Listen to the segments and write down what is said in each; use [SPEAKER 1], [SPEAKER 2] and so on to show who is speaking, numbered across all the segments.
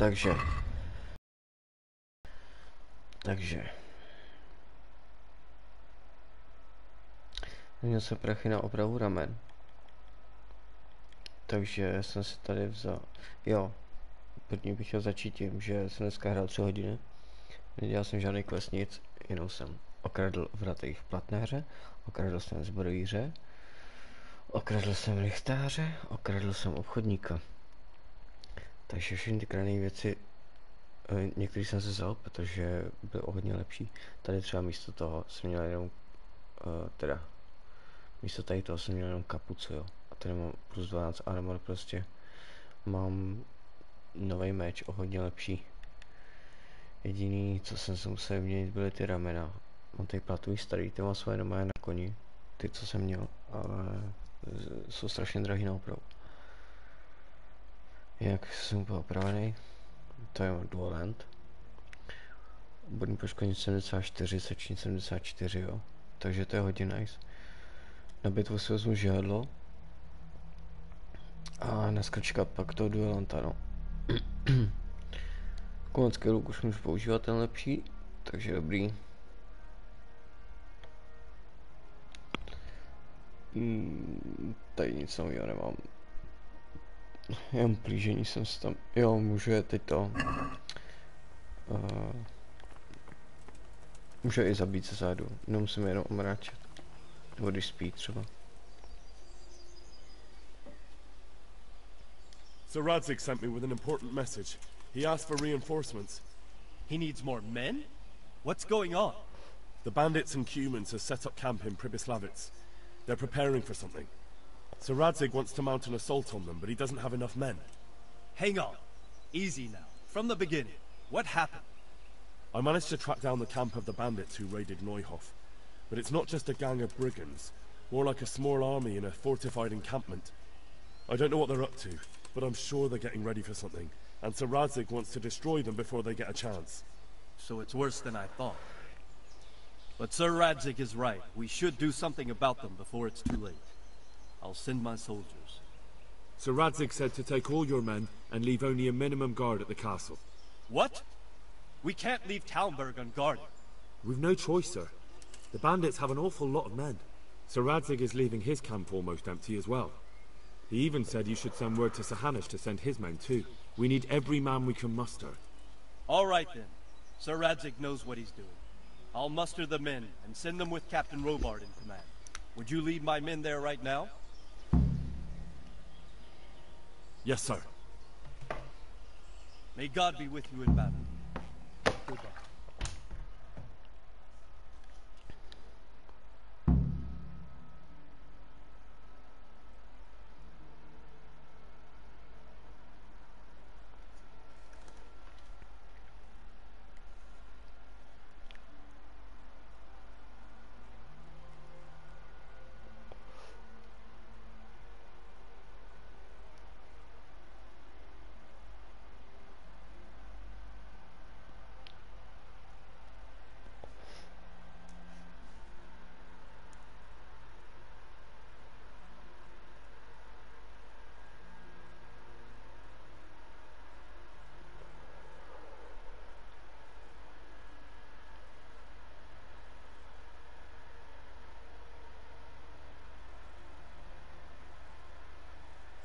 [SPEAKER 1] Takže měl jsem prachy na opravu ramen, takže jsem si tady vzal, jo, první bych chtěl začít tím, že jsem dneska hrál 3 hodiny, nedělal jsem žádný quest, nic, jenom jsem okradl vratých v platnéře, okradl jsem zbrojíře, okradl jsem lichtáře, okradl jsem obchodníka. Takže všechny ty krané věci, některý jsem se vzal, protože byl o hodně lepší. Tady třeba místo toho jsem měl jenom, místo tady toho jsem měl jenom kapucu, jo. A tady mám plus 12 armor, prostě mám nový meč, o hodně lepší. Jediný, co jsem se musel vyměnit, byly ty ramena. Mám tady platový starý, ty mám svoje doma na koni, ty co jsem měl, ale jsou strašně drahý na opravu. Jak jsem úplně opravený, to je dual hand. Bodní poškození 74, sečení 74, jo. Takže to je hodně nice. Na bitvu si vezmu žihadlo. A na skrčka pak toho duelanta, no. Komenský luk už můžu používat ten lepší, takže dobrý. Tady nic nového nemám. Jen plížení jsem si tam, jo, můžu je teď to. Můžu je i zabít ze zádu, nemusím jenom omráčet. Nebo když spí třeba.
[SPEAKER 2] So Radzig sent me with an important message. He asked for reinforcements.
[SPEAKER 3] He needs more men? What's going on?
[SPEAKER 2] The bandits and humans have set up camp in Pribyslavitz. They're preparing for something. So Radzig wants to mount an assault on them, but he doesn't have enough men.
[SPEAKER 3] Hang on. Easy now. From the beginning. What happened?
[SPEAKER 2] I managed to track down the camp of the bandits who raided Neuhof. But it's not just a gang of brigands, more like a small army in a fortified encampment. I don't know what they're up to, but I'm sure they're getting ready for something, and Sir Radzig wants to destroy them before they get a chance.
[SPEAKER 3] So it's worse than I thought. But Sir Radzig is right. We should do something about them before it's too late. I'll send my soldiers.
[SPEAKER 2] Sir Radzig said to take all your men and leave only a minimum guard at the castle.
[SPEAKER 3] What? We can't leave Talmberg unguarded.
[SPEAKER 2] We've no choice, sir. The bandits have an awful lot of men. Sir Radzig is leaving his camp almost empty as well. He even said you should send word to Sahanish to send his men too. We need every man we can muster.
[SPEAKER 3] All right then. Sir Radzig knows what he's doing. I'll muster the men and send them with Captain Robard in command. Would you lead my men there right now?
[SPEAKER 2] Yes, sir.
[SPEAKER 3] May God be with you in battle. Goodbye.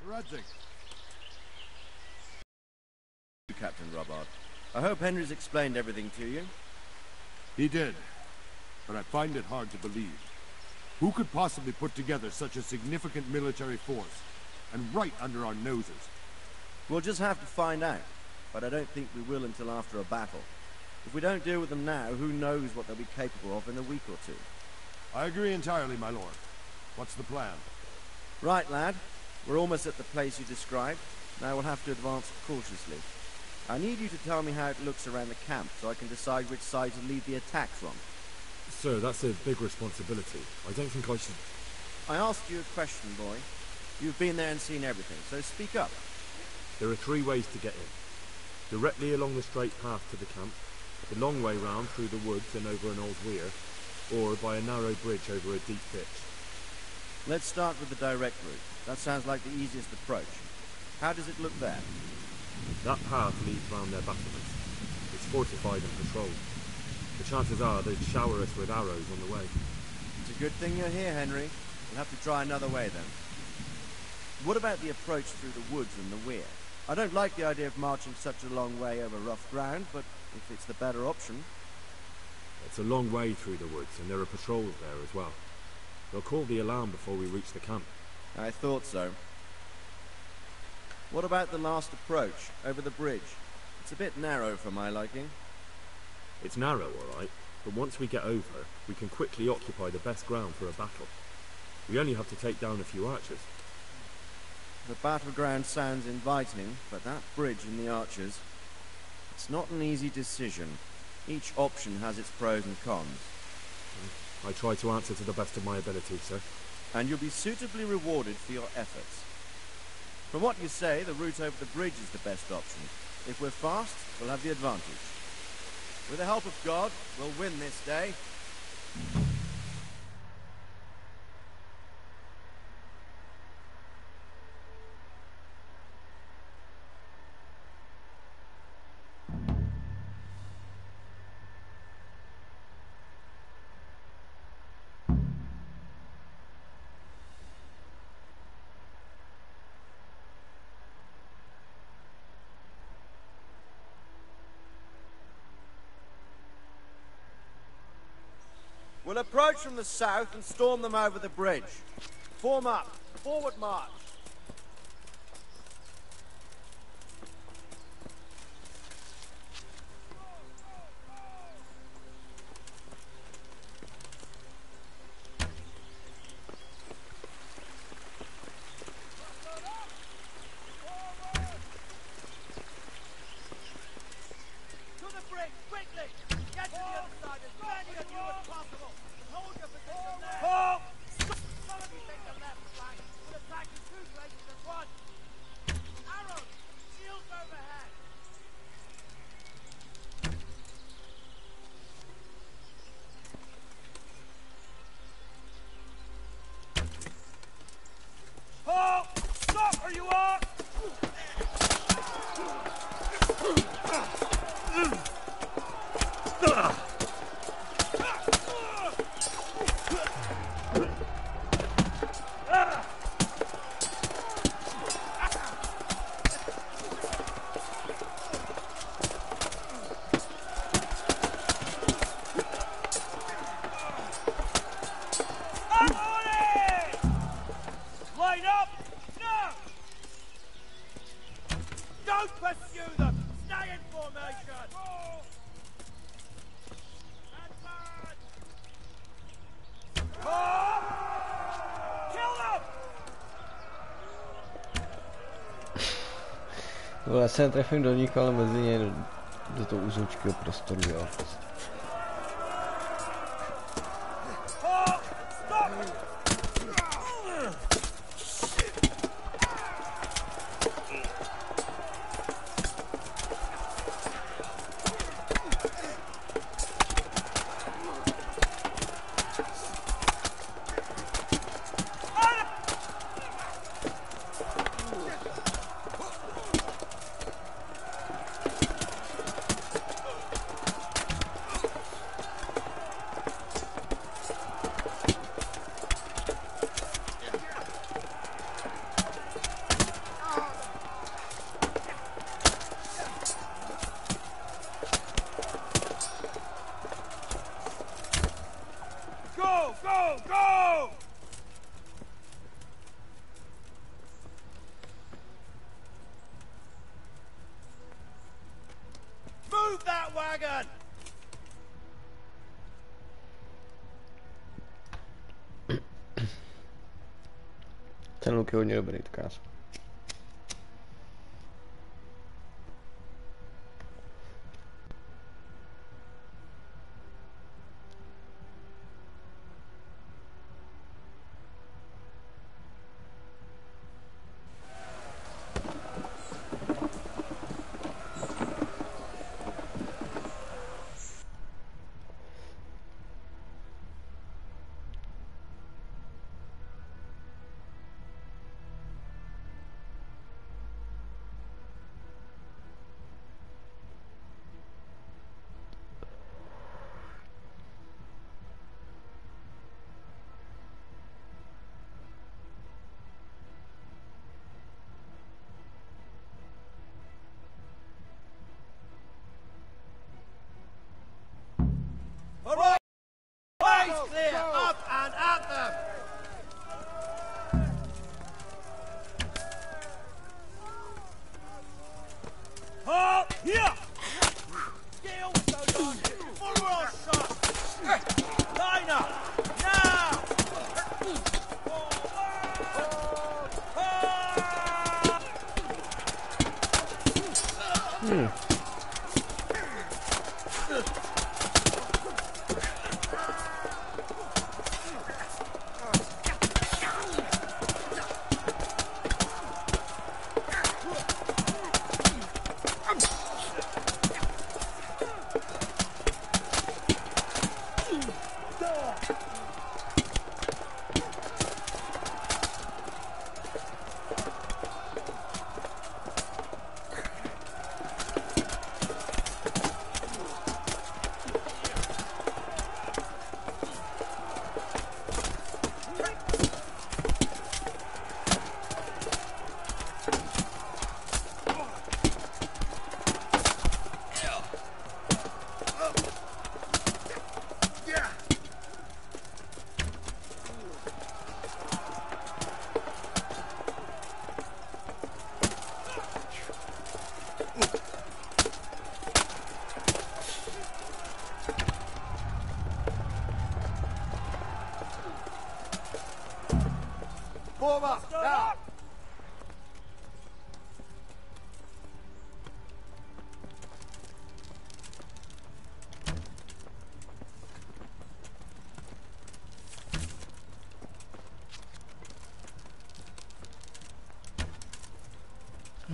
[SPEAKER 4] Radzig. Captain Robard. I hope Henry's explained everything to you.
[SPEAKER 5] He did, but I find it hard to believe. Who could possibly put together such a significant military force, and right under our noses?
[SPEAKER 4] We'll just have to find out, but I don't think we will until after a battle. If we don't deal with them now, who knows what they'll be capable of in a week or two.
[SPEAKER 5] I agree entirely, my lord. What's the plan?
[SPEAKER 4] Right, lad. We're almost at the place you described. Now we'll have to advance cautiously. I need you to tell me how it looks around the camp so I can decide which side to lead the attack from.
[SPEAKER 2] Sir, that's a big responsibility. I don't think I should...
[SPEAKER 4] I asked you a question, boy. You've been there and seen everything, so speak up.
[SPEAKER 2] There are 3 ways to get in. Directly along the straight path to the camp, the long way round through the woods and over an old weir, or by a narrow bridge over a deep ditch.
[SPEAKER 4] Let's start with the direct route. That sounds like the easiest approach. How does it look there?
[SPEAKER 6] That path leads round their battlements. It's fortified and patrolled. The chances are they'd shower us with arrows on the way.
[SPEAKER 4] It's a good thing you're here, Henry. We'll have to try another way then. What about the approach through the woods and the weir? I don't like the idea of marching such a long way over rough ground, but if it's the better option...
[SPEAKER 6] It's a long way through the woods, and there are patrols there as well. They'll call the alarm before we reach the camp.
[SPEAKER 4] I thought so. What about the last approach, over the bridge? It's a bit narrow for my liking.
[SPEAKER 6] It's narrow, all right, but once we get over, we can quickly occupy the best ground for a battle. We only have to take down a few archers.
[SPEAKER 4] The battleground sounds inviting, but that bridge and the archers... It's not an easy decision. Each option has its pros and cons.
[SPEAKER 6] I try to answer to the best of my ability, sir.
[SPEAKER 4] And you'll be suitably rewarded for your efforts. From what you say, the route over the bridge is the best option. If we're fast, we'll have the advantage. With the help of God, we'll win this day. We'll approach from the south and storm them over the bridge. Form up. Forward march.
[SPEAKER 7] To the bridge, quickly! Get to the other side, as many of you as possible! Hold your position there! Halt! Some of you take the left flank. We'll attack in two places at once! Arrows! Shields overhead! Halt! Stop where you are! Line up! No! Don't pursue them! Stay in formation! Advance! Kill them!
[SPEAKER 1] Vole, se netrefím do nikoho, ale mezi ně do toho úzoučkého prostoru, jo.
[SPEAKER 7] Go! Go! Go! Move that wagon!
[SPEAKER 1] Ten luk je hodně dobrý, to krásný.
[SPEAKER 4] Form up, now!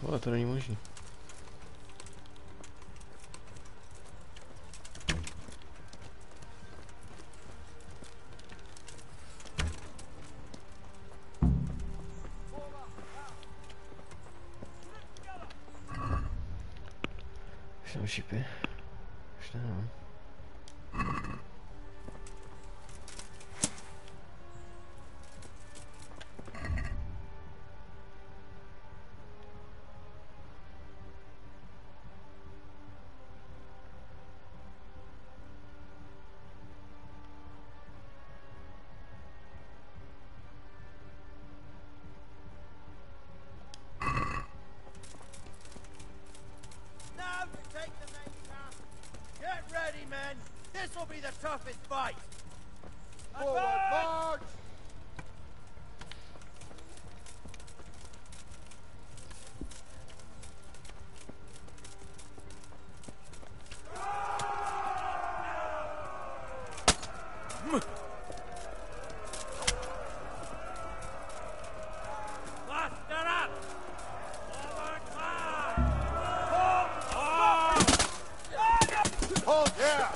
[SPEAKER 1] Vole, to není možný. Už mám šipy. Už nemám.
[SPEAKER 7] Now to take the main camp. Get ready, men. This will be the toughest fight.
[SPEAKER 4] Forward, march!
[SPEAKER 7] Muster up. Forward, march.
[SPEAKER 4] Hold here!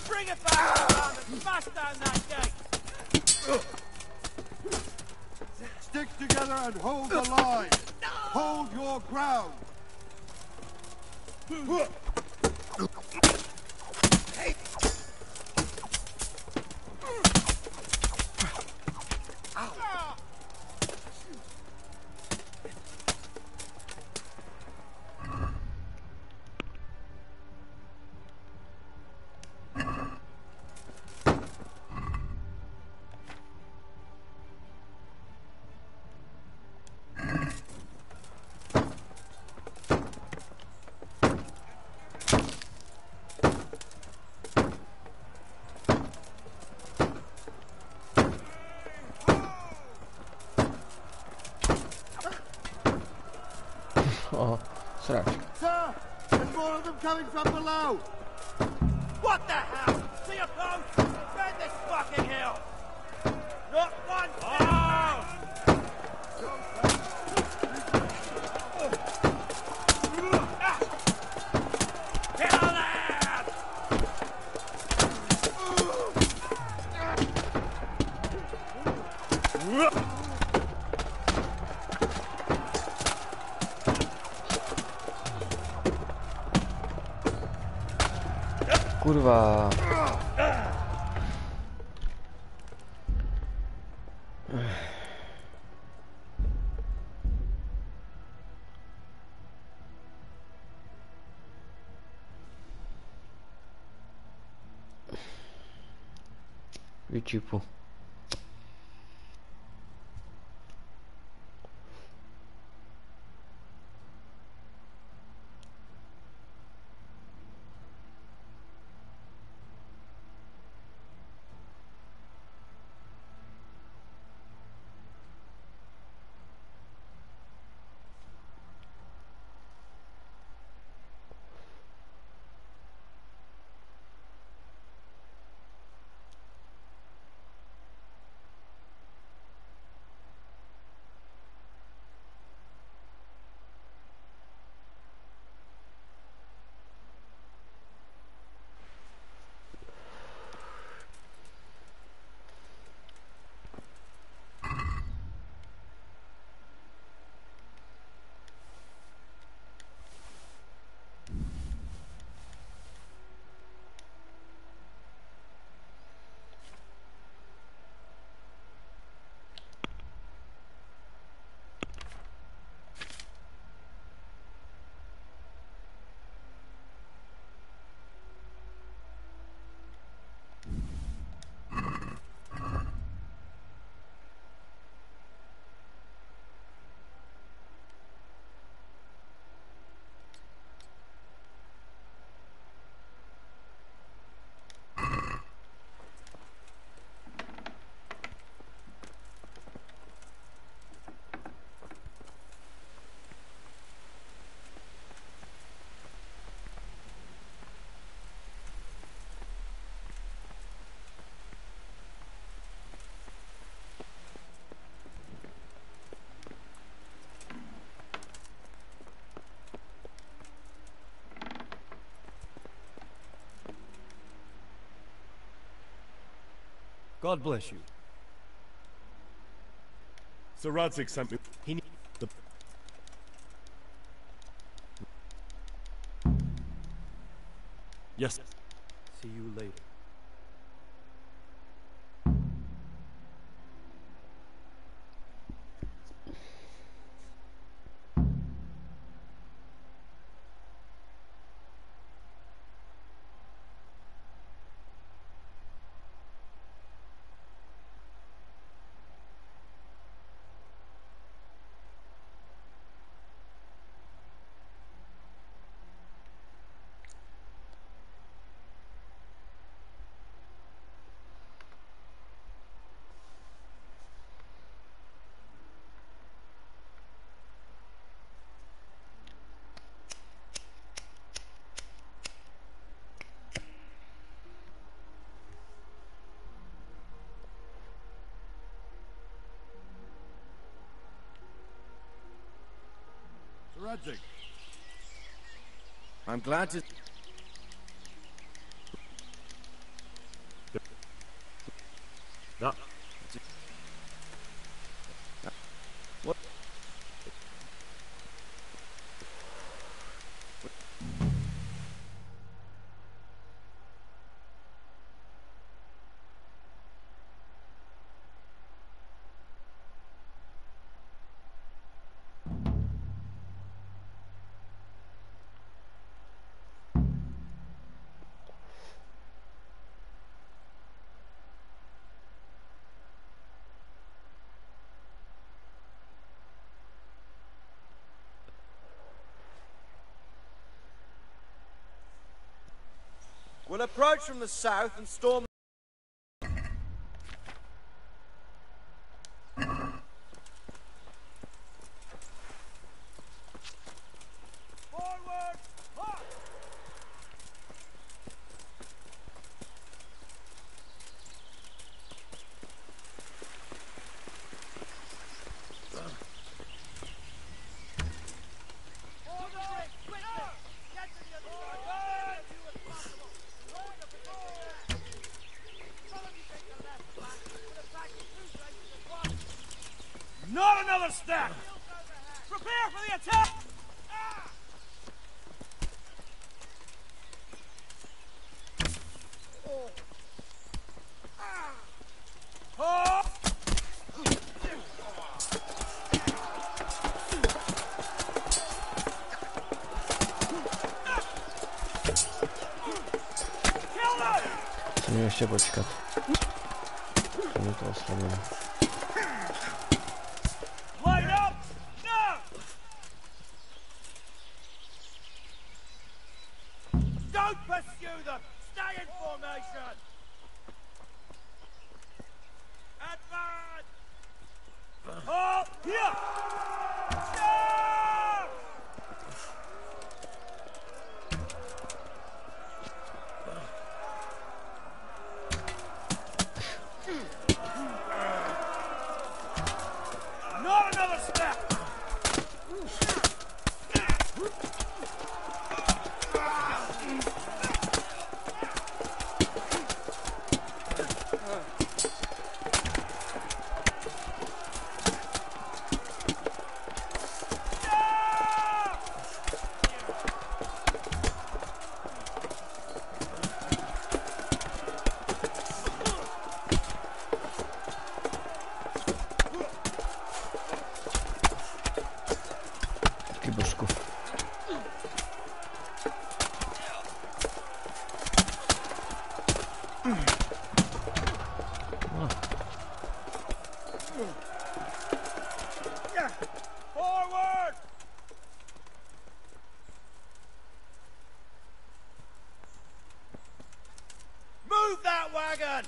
[SPEAKER 7] Bring it back around and smash down that gate.
[SPEAKER 5] Stick together and hold the line. Hold your ground.
[SPEAKER 1] Oho, srač.
[SPEAKER 5] Sir, there's more of them coming from below.
[SPEAKER 7] What the hell? See a post? Defend this fucking hill. Not one. Get on there!
[SPEAKER 1] Kurva. Vyčipu.
[SPEAKER 3] God bless you.
[SPEAKER 2] Sir Radzig sent me.
[SPEAKER 3] He need the...
[SPEAKER 2] Yes.
[SPEAKER 3] See you later.
[SPEAKER 5] Sir Radzig.
[SPEAKER 4] I'm glad to...
[SPEAKER 6] That...
[SPEAKER 4] What? We'll approach from the south and storm...
[SPEAKER 7] Forward! March! Forward! Quickly! Get to the other side! As few as possible! Hold the position! Some of you take the left flank. We'll attack in two places at once.
[SPEAKER 3] Not another step!
[SPEAKER 7] Shields overhead!
[SPEAKER 3] Prepare for the attack!
[SPEAKER 7] Ah!
[SPEAKER 1] Musím ještě počkat. Mě to oslavím.
[SPEAKER 7] Don't pursue them! Stay in formation! Advance! Oh, here! Charge! Not another step!
[SPEAKER 1] Božku.
[SPEAKER 7] Forward! Move that wagon!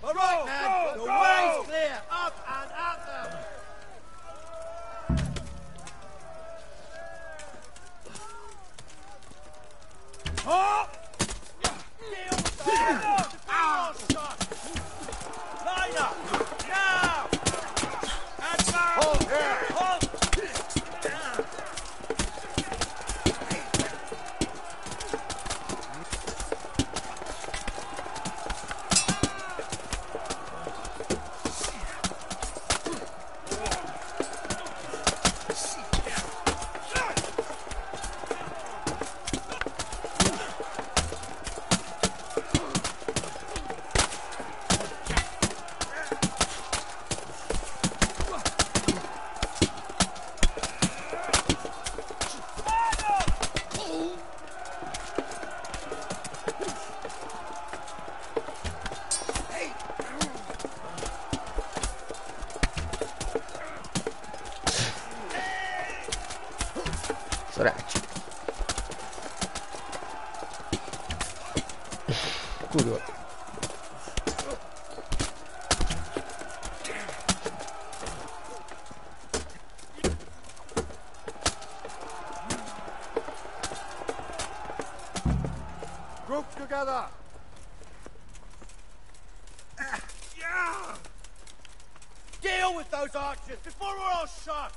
[SPEAKER 7] All right, man. The way's clear. Up and at them. Oh! Deal with the shot. Line up. Now. Advance. Hold here. Hold.
[SPEAKER 1] Sráč. Kurva.
[SPEAKER 5] Group together!
[SPEAKER 7] Deal with those archers before we're all shot.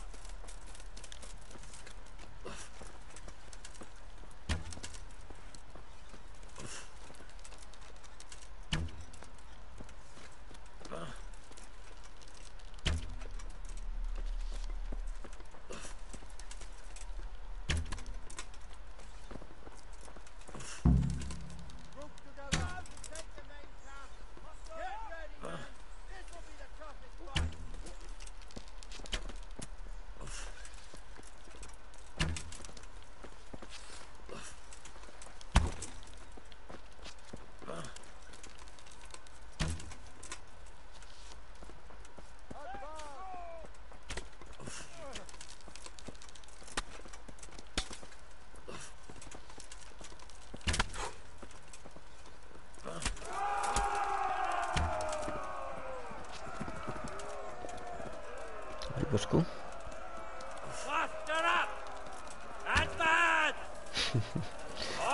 [SPEAKER 1] Božku?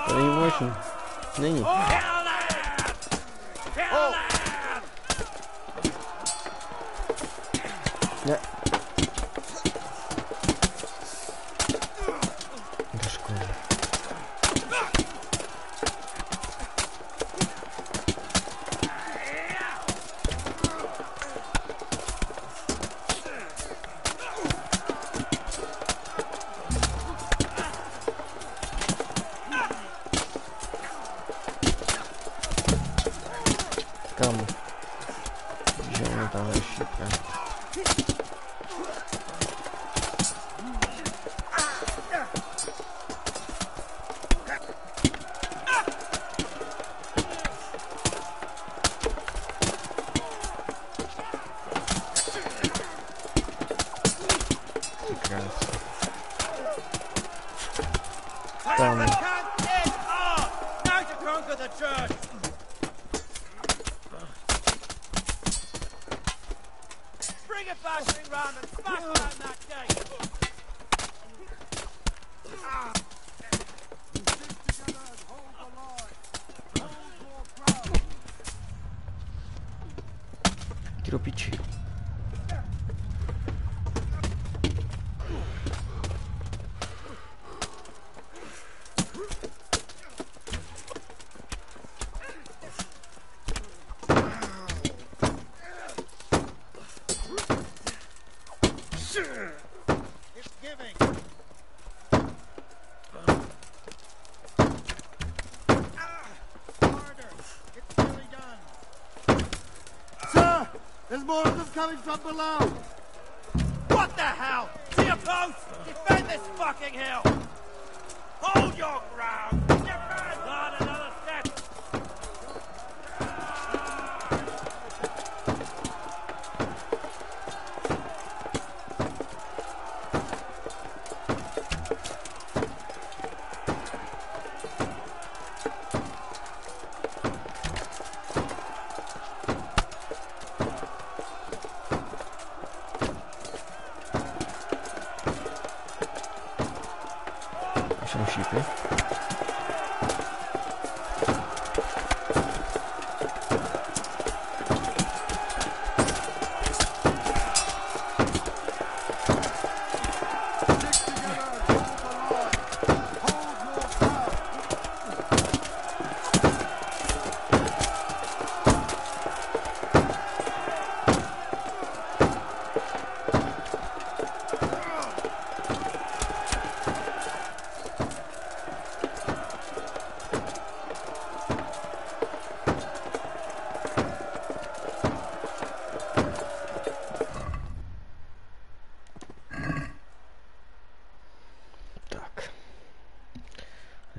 [SPEAKER 1] To není možné. Není. Ne. Božku. Kam? Že ono tam je šípka. Tam. Ty do piči.
[SPEAKER 5] There's more of them coming from below!
[SPEAKER 7] What the hell? See a post? Defend this fucking hill! Hold your ground! Not another step!
[SPEAKER 1] Jsou šípy.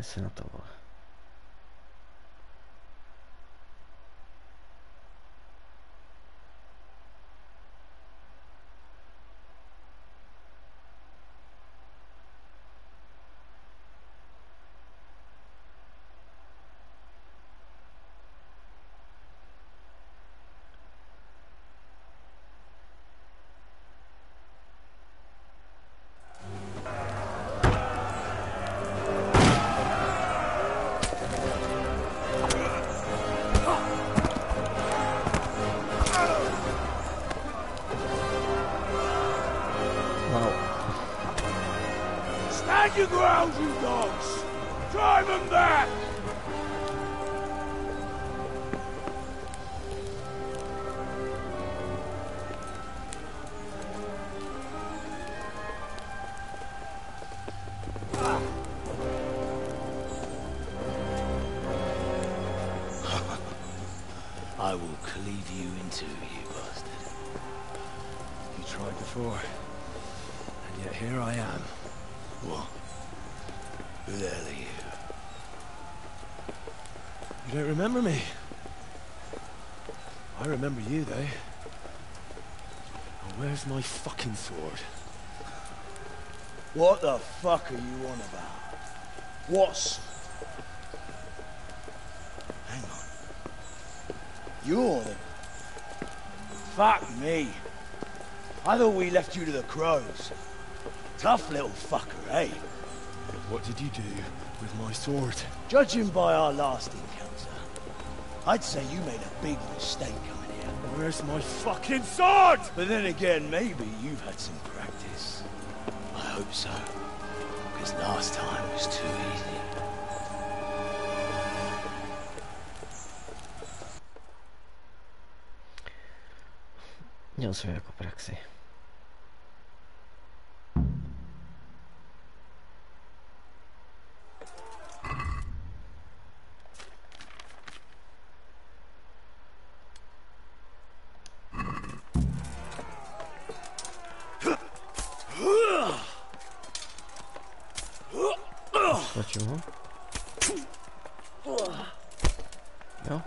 [SPEAKER 1] Se na to, vole.
[SPEAKER 7] Stand your ground, you dogs! Drive them back!
[SPEAKER 8] I will cleave you in two, you bastard. You tried before, and yet here I am. What? Who the hell are you? You don't remember me? I remember you, though. Well, where's my fucking sword?
[SPEAKER 7] What the fuck are you on about? What's...
[SPEAKER 8] Hang on.
[SPEAKER 7] You're the... Fuck me.
[SPEAKER 8] I thought we left you to the crows. Tough little fucker, eh?
[SPEAKER 2] What did you do with my sword?
[SPEAKER 8] Judging by our last encounter, I'd say you made a big mistake coming here.
[SPEAKER 2] Where's my fucking sword?
[SPEAKER 8] But then again, maybe you've had some practice. I hope so. Because last time was too easy.
[SPEAKER 1] Měl jsem jako praxi. Stlačím ho? Jo?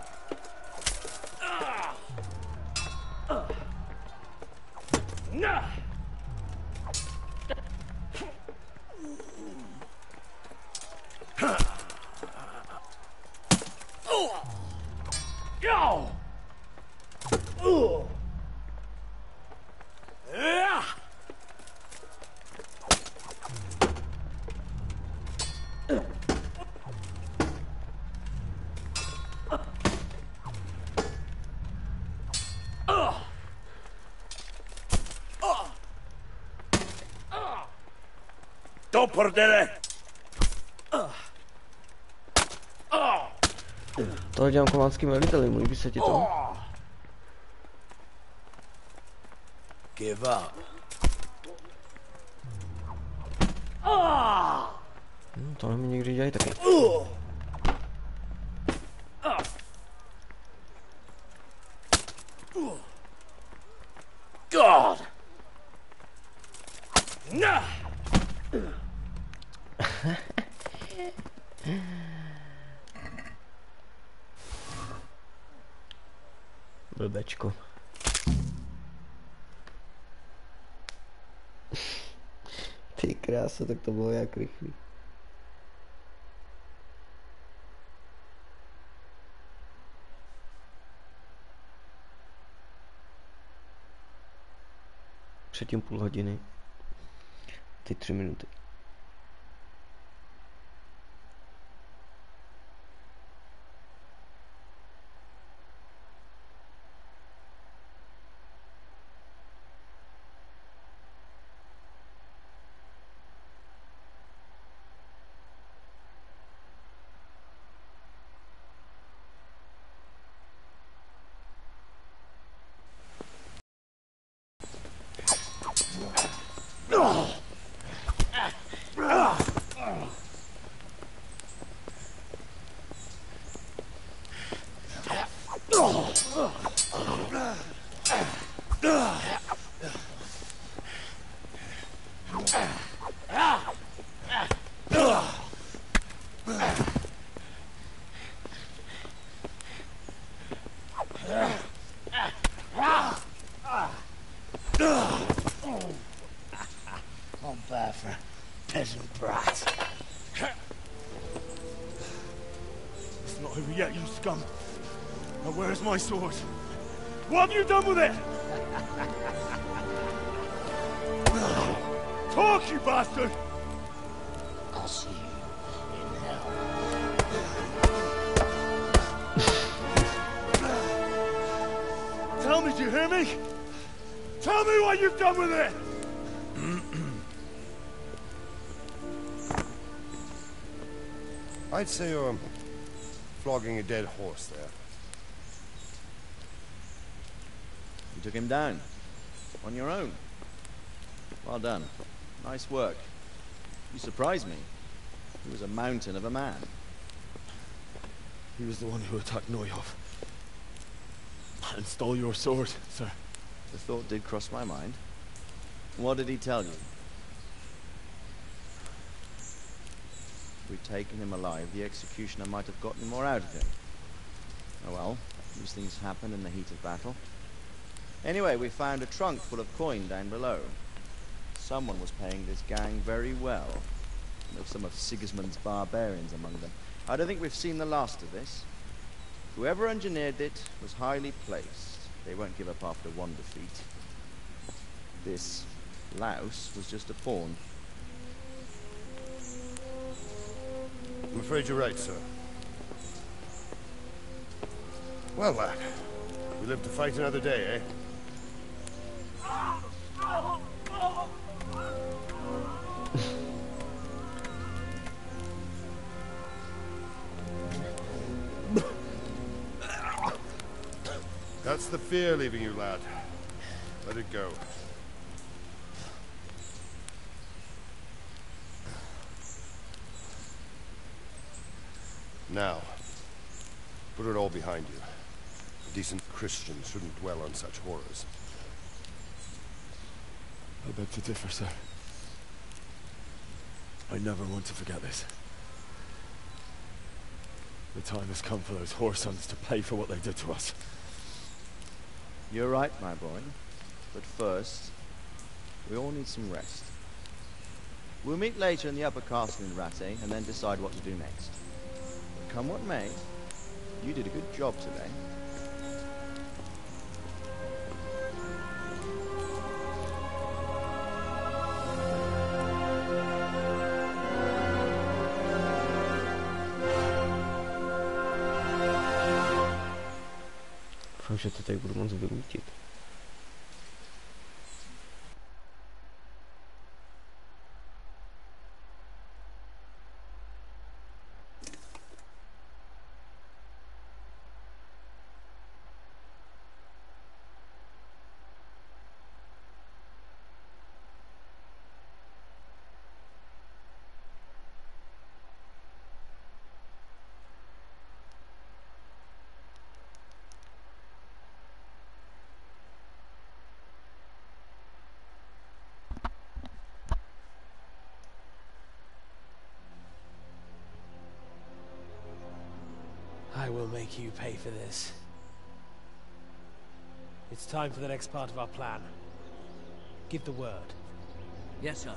[SPEAKER 8] Do prdele!
[SPEAKER 1] Tohle dělám kománským velitelem, líbí se ti to?
[SPEAKER 8] Give up.
[SPEAKER 1] Tohle mi někdy dělají taky.
[SPEAKER 8] God! Nah!
[SPEAKER 1] Blbečku. Ty krása, tak to bylo jak rychlý. Předtím půl hodiny. Ty 3 minuty.
[SPEAKER 8] Peasant brat.
[SPEAKER 2] It's not over yet, you scum. Now where's my sword? What have you done with it? Talk, you bastard!
[SPEAKER 8] I'll see you in hell.
[SPEAKER 2] Tell me, do you hear me? Tell me what you've done with it!
[SPEAKER 5] I'd say you're flogging a dead horse there.
[SPEAKER 4] You took him down. On your own. Well done. Nice work. You surprised me. He was a mountain of a man.
[SPEAKER 2] He was the one who attacked Neuhoff. And stole your sword, sir.
[SPEAKER 4] The thought did cross my mind. What did he tell you? If we'd taken him alive, the executioner might have gotten more out of him. Oh well, these things happen in the heat of battle. Anyway, we found a trunk full of coin down below. Someone was paying this gang very well. There were some of Sigismund's barbarians among them. I don't think we've seen the last of this. Whoever engineered it was highly placed. They won't give up after one defeat. This louse was just a pawn.
[SPEAKER 5] I'm afraid you're right, sir. Well, lad, we live to fight another day, eh? That's the fear leaving you, lad. Let it go. Now, put it all behind you. A decent Christian shouldn't dwell on such horrors.
[SPEAKER 2] I beg to differ, sir. I never want to forget this. The time has come for those whoresons to pay for what they did to us.
[SPEAKER 4] You're right, my boy. But first, we all need some rest. We'll meet later in the upper castle in Rattay and then decide what to do next. But come what may, you did a good job today.
[SPEAKER 1] Doufám, že to tady budu moc vyrůtit.
[SPEAKER 9] I will make you pay for this. It's time for the next part of our plan. Give the word.
[SPEAKER 7] Yes, sir.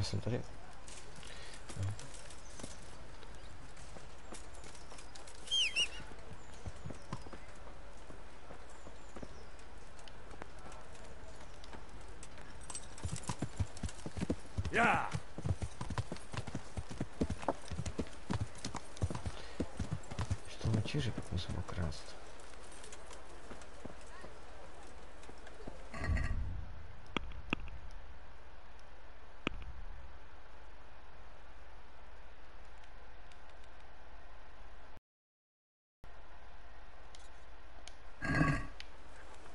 [SPEAKER 1] Já jsem tady. No.
[SPEAKER 2] Yeah.
[SPEAKER 1] Že to mečíři pak musím okrást.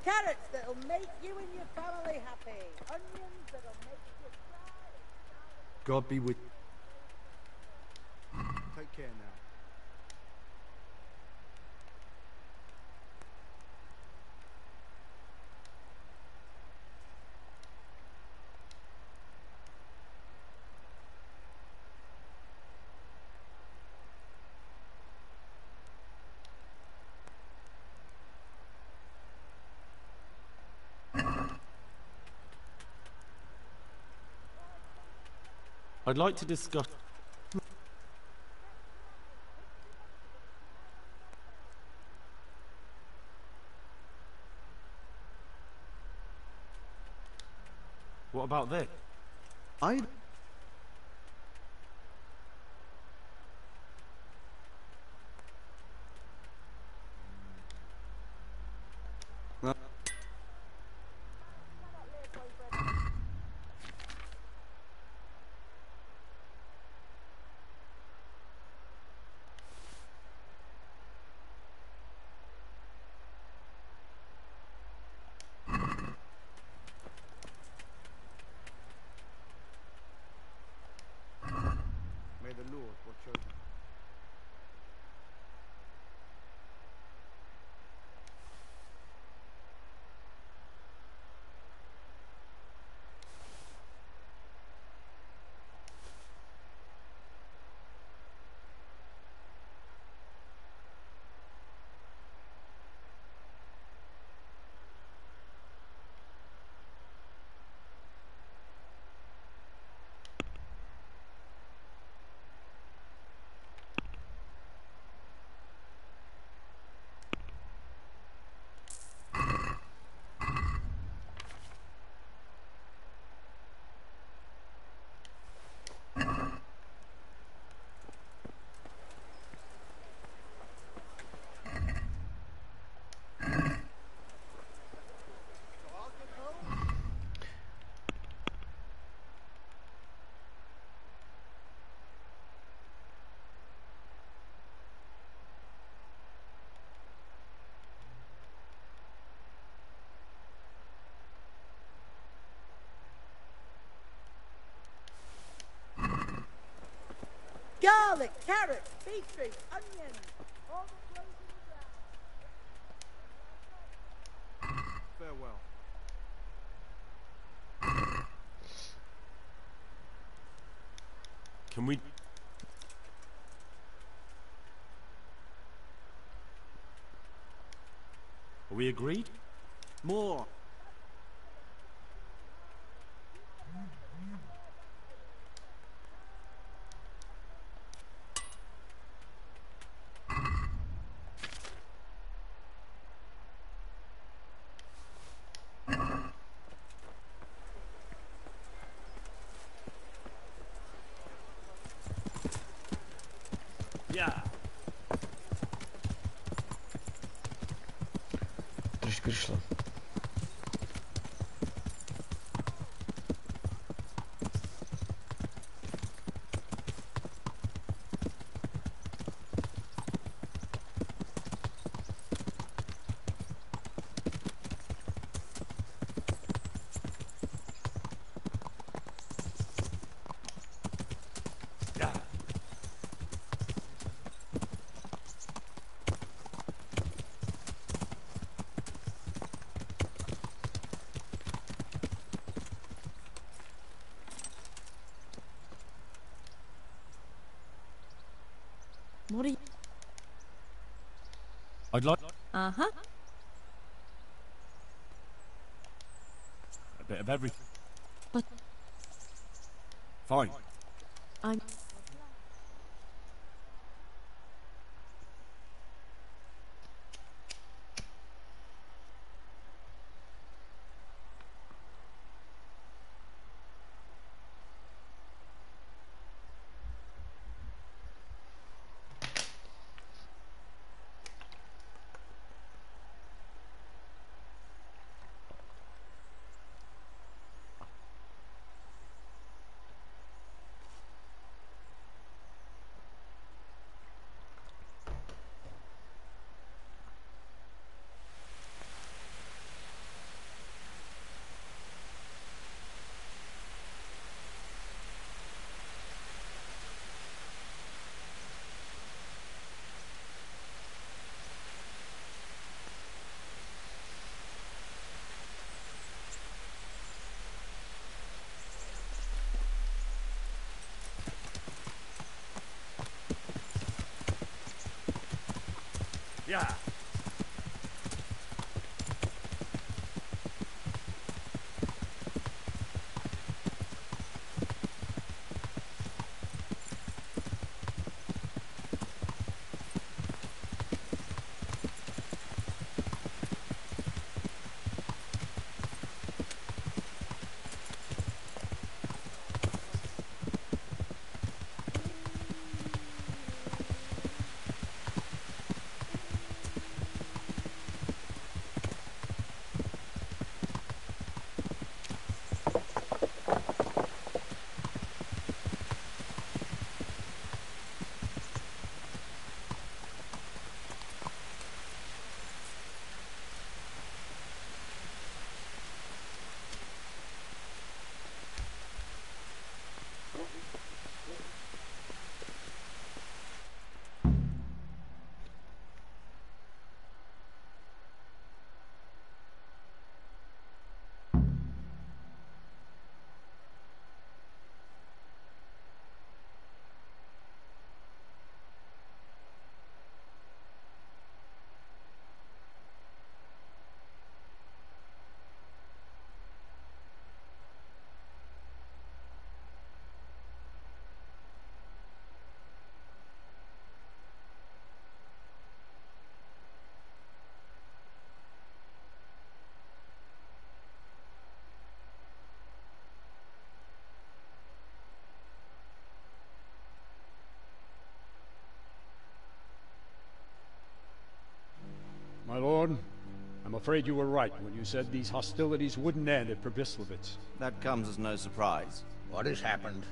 [SPEAKER 7] Carrots that'll make you and your family happy. Onions that'll make you cry.
[SPEAKER 5] God be with... Take care now.
[SPEAKER 6] I'd like to discuss... What about this?
[SPEAKER 5] I... May the Lord watch over you.
[SPEAKER 7] Garlic, carrots, beetroot, onions. All the clothes in the ground.
[SPEAKER 5] Farewell.
[SPEAKER 2] Can we... Are we agreed?
[SPEAKER 4] More.
[SPEAKER 2] Yeah.
[SPEAKER 1] Trošku šlo.
[SPEAKER 10] What are you...
[SPEAKER 2] I'd like
[SPEAKER 10] Uh-huh.
[SPEAKER 2] a bit of everything.
[SPEAKER 10] But...
[SPEAKER 5] Fine.
[SPEAKER 10] I'm...
[SPEAKER 5] Yeah.
[SPEAKER 11] My lord, I'm afraid you were right when you said these hostilities wouldn't end at Pribyslavitz.
[SPEAKER 4] That comes as no surprise.
[SPEAKER 12] What has happened?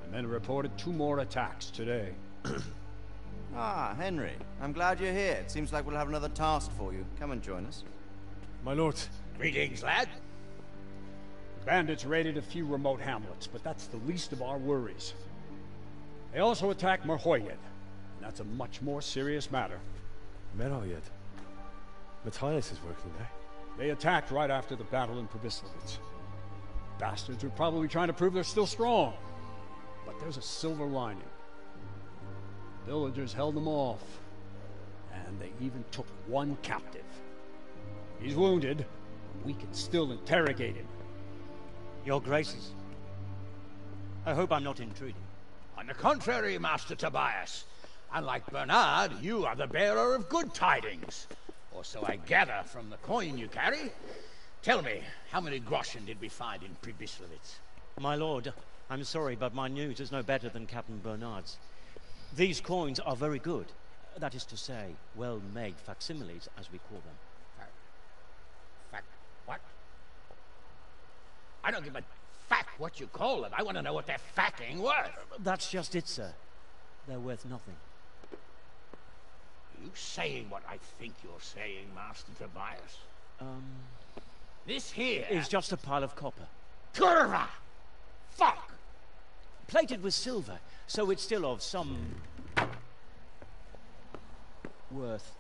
[SPEAKER 11] The men reported 2 more attacks today.
[SPEAKER 4] Ah, Henry. I'm glad you're here. It seems like we'll have another task for you. Come and join us.
[SPEAKER 2] My lord.
[SPEAKER 12] Greetings, lad.
[SPEAKER 11] The bandits raided a few remote hamlets, but that's the least of our worries. They also attacked Merhoyed, and that's a much more serious matter.
[SPEAKER 2] Merhoyed? Matthias is working there.
[SPEAKER 11] They attacked right after the battle in Pribyslavitz. Bastards were probably trying to prove they're still strong. But there's a silver lining. Villagers held them off, and they even took one captive. He's wounded, but we can still interrogate him.
[SPEAKER 3] Your Graces, I hope I'm not intruding.
[SPEAKER 12] On the contrary, Master Tobias. Unlike Bernard, you are the bearer of good tidings. Or so I gather from the coin you carry. Tell me, how many groschen did we find in Pribyslavitz?
[SPEAKER 3] My lord, I'm sorry, but my news is no better than Captain Bernard's. These coins are very good. That is to say, well-made facsimiles, as we call them.
[SPEAKER 12] What? I don't give a fuck what you call them. I want to know what they're fucking worth.
[SPEAKER 3] That's just it, sir. They're worth nothing.
[SPEAKER 12] Are you saying what I think you're saying, Master Tobias? This here
[SPEAKER 3] is just a pile of copper.
[SPEAKER 12] Curva! Fuck!
[SPEAKER 3] Plated with silver, so it's still of some worth.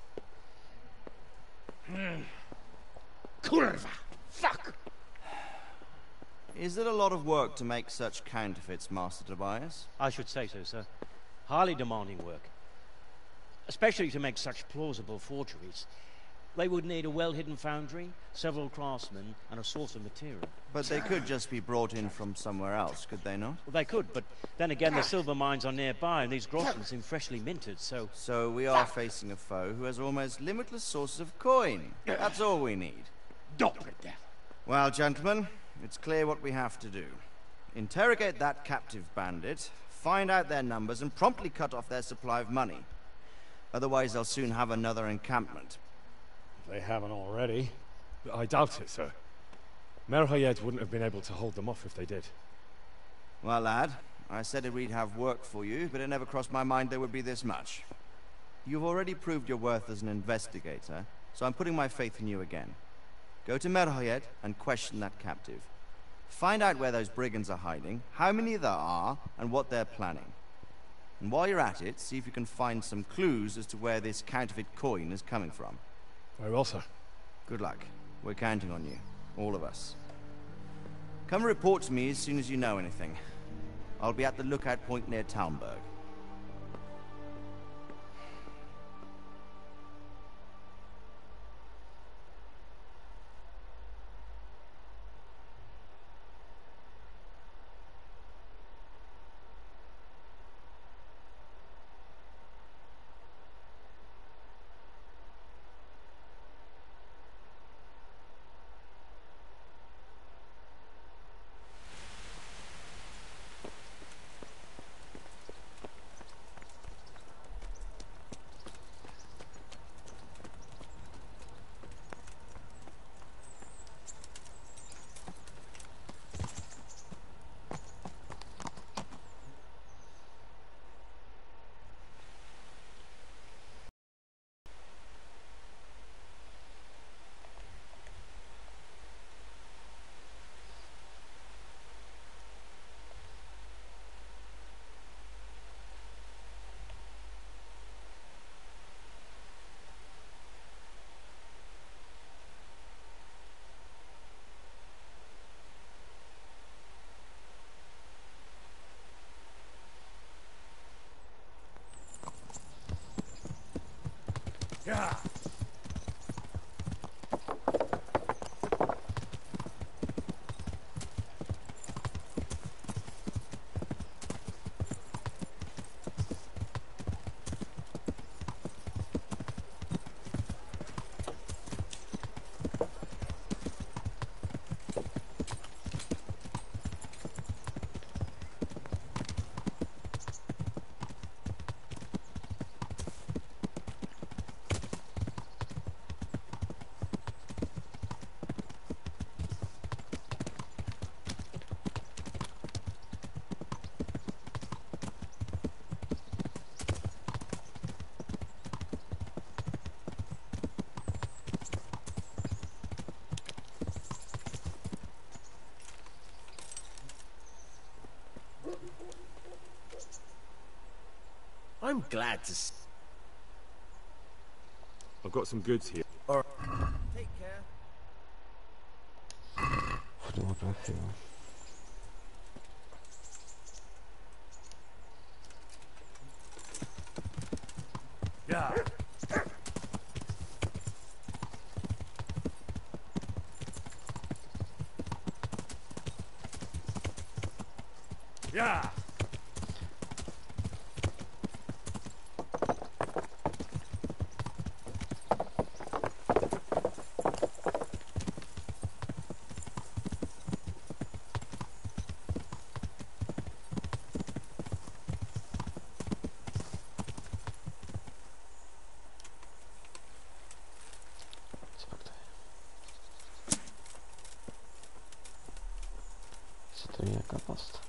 [SPEAKER 12] Curva! Fuck!
[SPEAKER 4] Is it a lot of work to make such counterfeits, Master Tobias?
[SPEAKER 3] I should say so, sir. Highly demanding work. Especially to make such plausible forgeries. They would need a well-hidden foundry, several craftsmen, and a source of material.
[SPEAKER 4] But they could just be brought in from somewhere else, could they not?
[SPEAKER 3] Well, they could, but then again, the silver mines are nearby, and these groschen seem freshly minted, so...
[SPEAKER 4] So we are facing a foe who has almost limitless sources of coin. That's all we need. Well, gentlemen, it's clear what we have to do. Interrogate that captive bandit, find out their numbers, and promptly cut off their supply of money. Otherwise, they'll soon have another encampment.
[SPEAKER 6] If they haven't already. I doubt it, sir. Merhayed wouldn't have been able to hold them off if they did.
[SPEAKER 4] Well, lad, I said we'd have work for you, but it never crossed my mind there would be this much. You've already proved your worth as an investigator, so I'm putting my faith in you again. Go to Merhayed and question that captive. Find out where those brigands are hiding, how many there are, and what they're planning. And while you're at it, see if you can find some clues as to where this counterfeit coin is coming from.
[SPEAKER 6] Very well, sir.
[SPEAKER 4] Good luck. We're counting on you. All of us. Come report to me as soon as you know anything. I'll be at the lookout point near Talmberg.
[SPEAKER 11] Yeah.
[SPEAKER 8] I'm glad to
[SPEAKER 6] I've got some goods here.
[SPEAKER 4] Take care.
[SPEAKER 11] Yeah. Yeah.
[SPEAKER 1] To je nějaká past.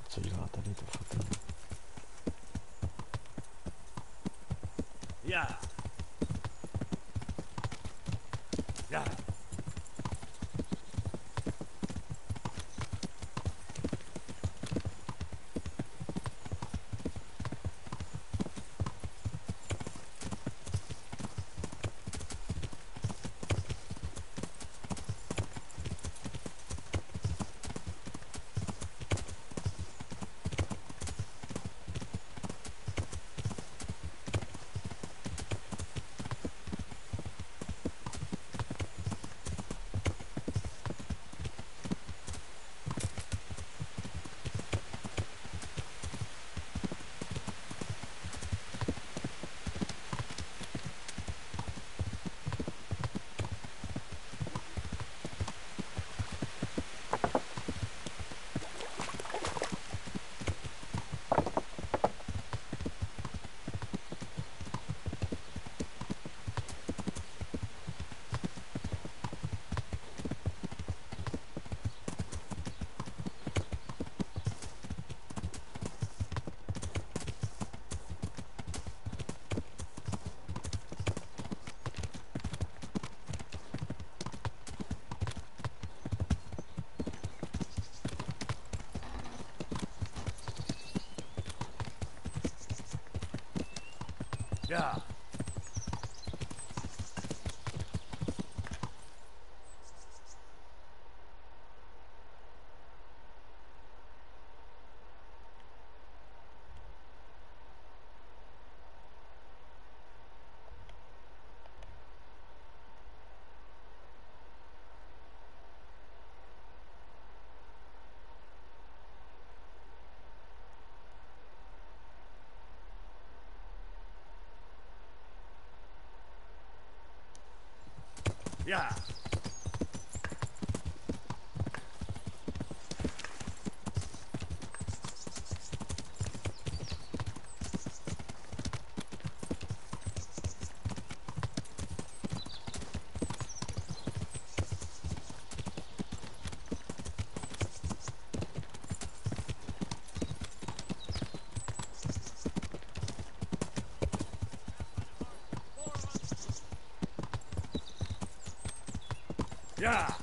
[SPEAKER 1] Co dělá tady to foto?
[SPEAKER 11] Yeah. Yeah.
[SPEAKER 4] Yeah. Yeah. Yeah.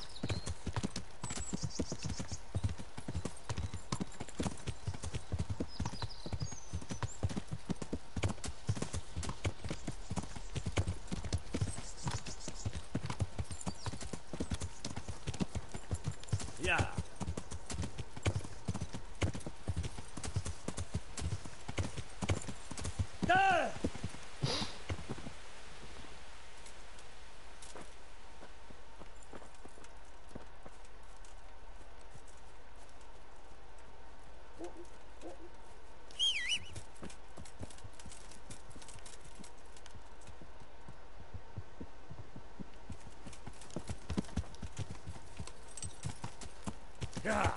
[SPEAKER 4] Yeah. There! Yeah.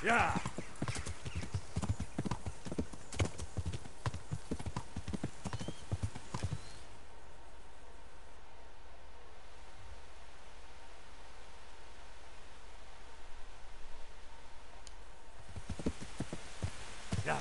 [SPEAKER 4] Yeah. Yeah.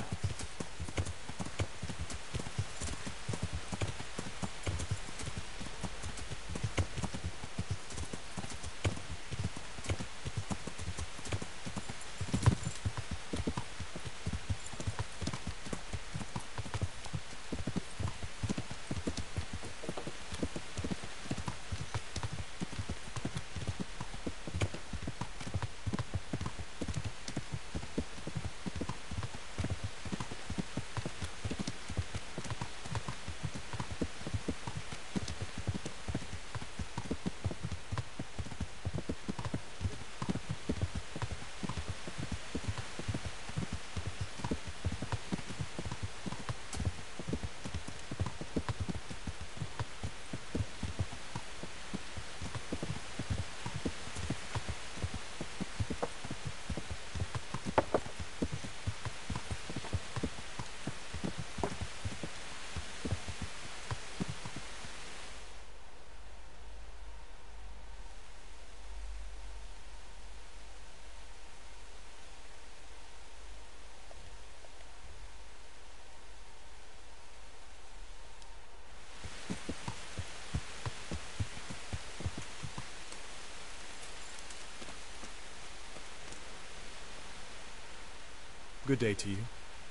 [SPEAKER 13] Good day to you.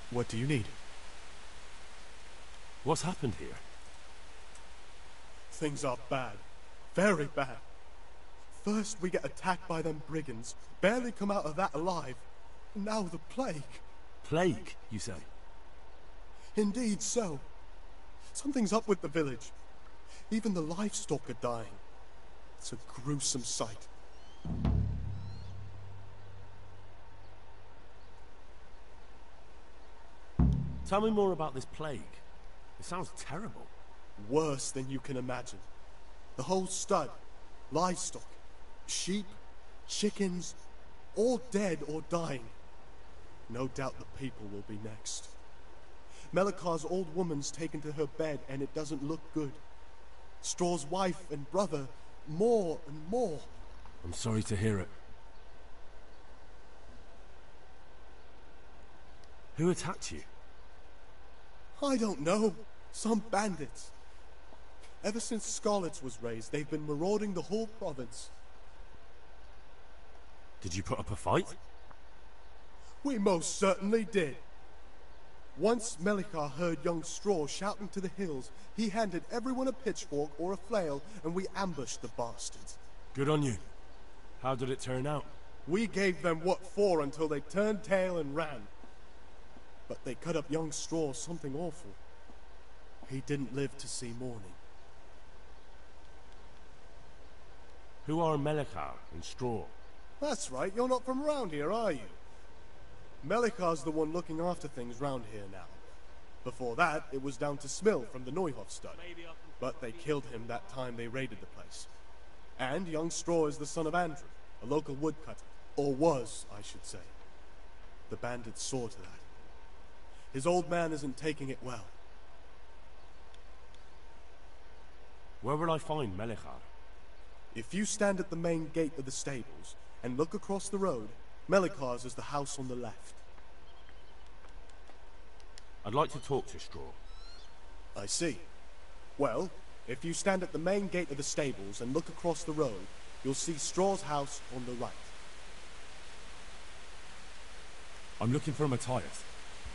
[SPEAKER 13] What do you need?
[SPEAKER 2] What's happened here?
[SPEAKER 13] Things are bad. Very bad. First we get attacked by them brigands, barely come out of that alive. Now the plague.
[SPEAKER 2] Plague, you say?
[SPEAKER 13] Indeed so. Something's up with the village. Even the livestock are dying. It's a gruesome sight.
[SPEAKER 2] Tell me more about this plague. It sounds terrible.
[SPEAKER 13] Worse than you can imagine. The whole stud, livestock, sheep, chickens, all dead or dying. No doubt the people will be next. Melikar's old woman's taken to her bed and it doesn't look good. Straw's wife and brother, more and more.
[SPEAKER 2] I'm sorry to hear it. Who attacked you?
[SPEAKER 13] I don't know. Some bandits. Ever since Scarlet's was raised, they've been marauding the whole province.
[SPEAKER 2] Did you put up a fight?
[SPEAKER 13] We most certainly did. Once Melikar heard young Straw shouting to the hills, he handed everyone a pitchfork or a flail, and we ambushed the bastards.
[SPEAKER 2] Good on you. How did it turn out?
[SPEAKER 13] We gave them what for until they turned tail and ran. But they cut up young Straw something awful. He didn't live to see morning.
[SPEAKER 2] Who are Melikar and Straw?
[SPEAKER 13] That's right, you're not from around here, are you? Melikar's the one looking after things round here now. Before that, it was down to Smill from the Neuhof stud. But they killed him that time they raided the place. And young Straw is the son of Andrew, a local woodcutter. Or was, I should say. The bandits saw to that. His old man isn't taking it well.
[SPEAKER 2] Where will I find Melikar?
[SPEAKER 13] If you stand at the main gate of the stables and look across the road, Melikar's is the house on the left.
[SPEAKER 2] I'd like to talk to Straw.
[SPEAKER 13] I see. Well, if you stand at the main gate of the stables and look across the road, you'll see Straw's house on the right.
[SPEAKER 2] I'm looking for Matthias.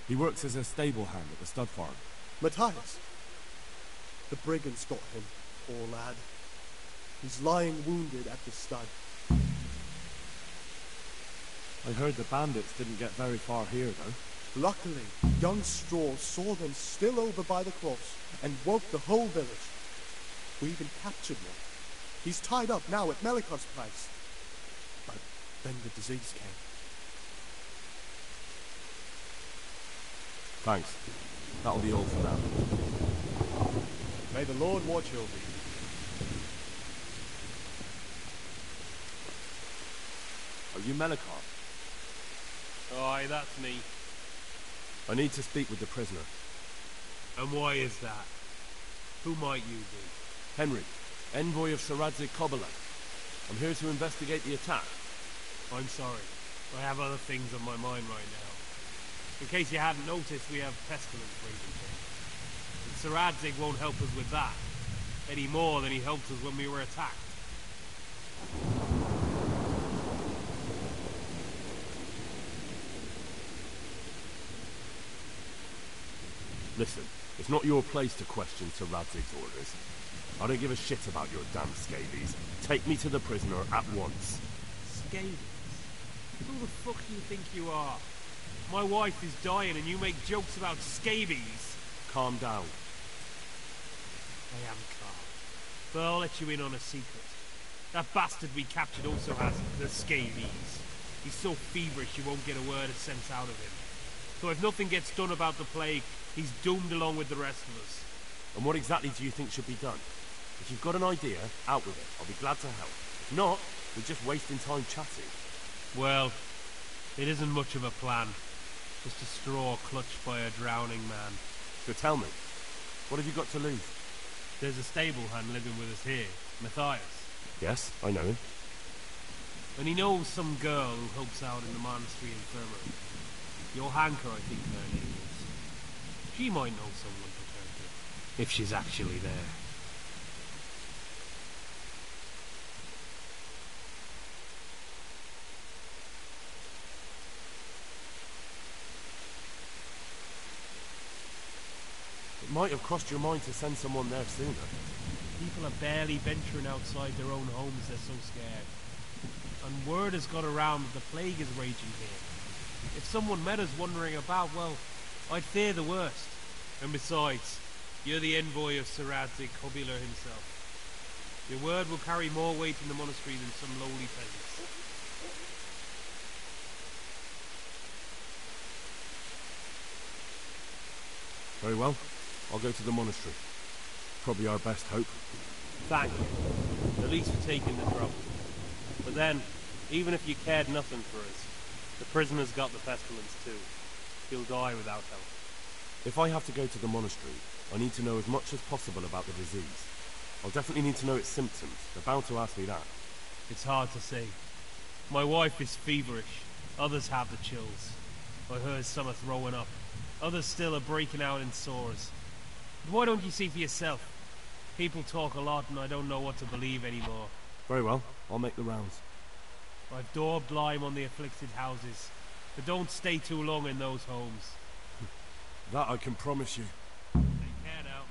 [SPEAKER 2] He works as a stable hand at the stud farm.
[SPEAKER 13] Matthias? The brigands got him, poor lad. He's lying wounded at the stud.
[SPEAKER 2] I heard the bandits didn't get very far here, though.
[SPEAKER 13] Luckily, young Straw saw them still over by the cross and woke the whole village. We even captured one. He's tied up now at Melikar's place. But then the disease came.
[SPEAKER 2] Thanks. That'll be all for now.
[SPEAKER 13] May the Lord watch over you.
[SPEAKER 2] Are you Melikar?
[SPEAKER 14] Aye, that's me.
[SPEAKER 2] I need to speak with the prisoner.
[SPEAKER 14] And why is that? Who might you be?
[SPEAKER 2] Henry, envoy of Saradzik Kobola. I'm here to investigate the attack.
[SPEAKER 14] I'm sorry. I have other things on my mind right now. In case you hadn't noticed, we have pestilence raging here. And Saradzik won't help us with that, any more than he helped us when we were attacked.
[SPEAKER 2] Listen, it's not your place to question Saradzig's orders. I don't give a shit about your damn scabies. Take me to the prisoner at once.
[SPEAKER 14] Scabies? Who the fuck do you think you are? My wife is dying and you make jokes about scabies.
[SPEAKER 2] Calm down.
[SPEAKER 14] I am calm. But I'll let you in on a secret. That bastard we captured also has the scabies. He's so feverish you won't get a word of sense out of him. So if nothing gets done about the plague, he's doomed along with the rest of us.
[SPEAKER 2] And what exactly do you think should be done? If you've got an idea, out with it. I'll be glad to help. If not, we're just wasting time chatting.
[SPEAKER 14] Well, it isn't much of a plan. Just a straw clutched by a drowning man.
[SPEAKER 2] So tell me, what have you got to lose?
[SPEAKER 14] There's a stable hand living with us here, Matthias.
[SPEAKER 2] Yes, I know him.
[SPEAKER 14] And he knows some girl who helps out in the monastery infirmary. Johanka, I think her name is. She might know someone to turn to, if she's actually there.
[SPEAKER 2] It might have crossed your mind to send someone there sooner.
[SPEAKER 14] People are barely venturing outside their own homes, they're so scared. And word has got around that the plague is raging here. If someone met us wandering about, well, I'd fear the worst. And besides, you're the envoy of Saradzik Kobola himself. Your word will carry more weight in the monastery than some lowly peasants.
[SPEAKER 2] Very well. I'll go to the monastery. Probably our best hope.
[SPEAKER 14] Thank you. At least for taking the trouble. But then, even if you cared nothing for us, the prisoner's got the pestilence too. He'll die without help.
[SPEAKER 2] If I have to go to the monastery, I need to know as much as possible about the disease. I'll definitely need to know its symptoms. They're bound to ask me that.
[SPEAKER 14] It's hard to say. My wife is feverish. Others have the chills. I heard some are throwing up. Others still are breaking out in sores. But why don't you see for yourself? People talk a lot and I don't know what to believe anymore.
[SPEAKER 2] Very well. I'll make the rounds.
[SPEAKER 14] I've daubed lime on the afflicted houses. but don't stay too long in those homes.
[SPEAKER 2] That I can promise you.
[SPEAKER 14] Take care now.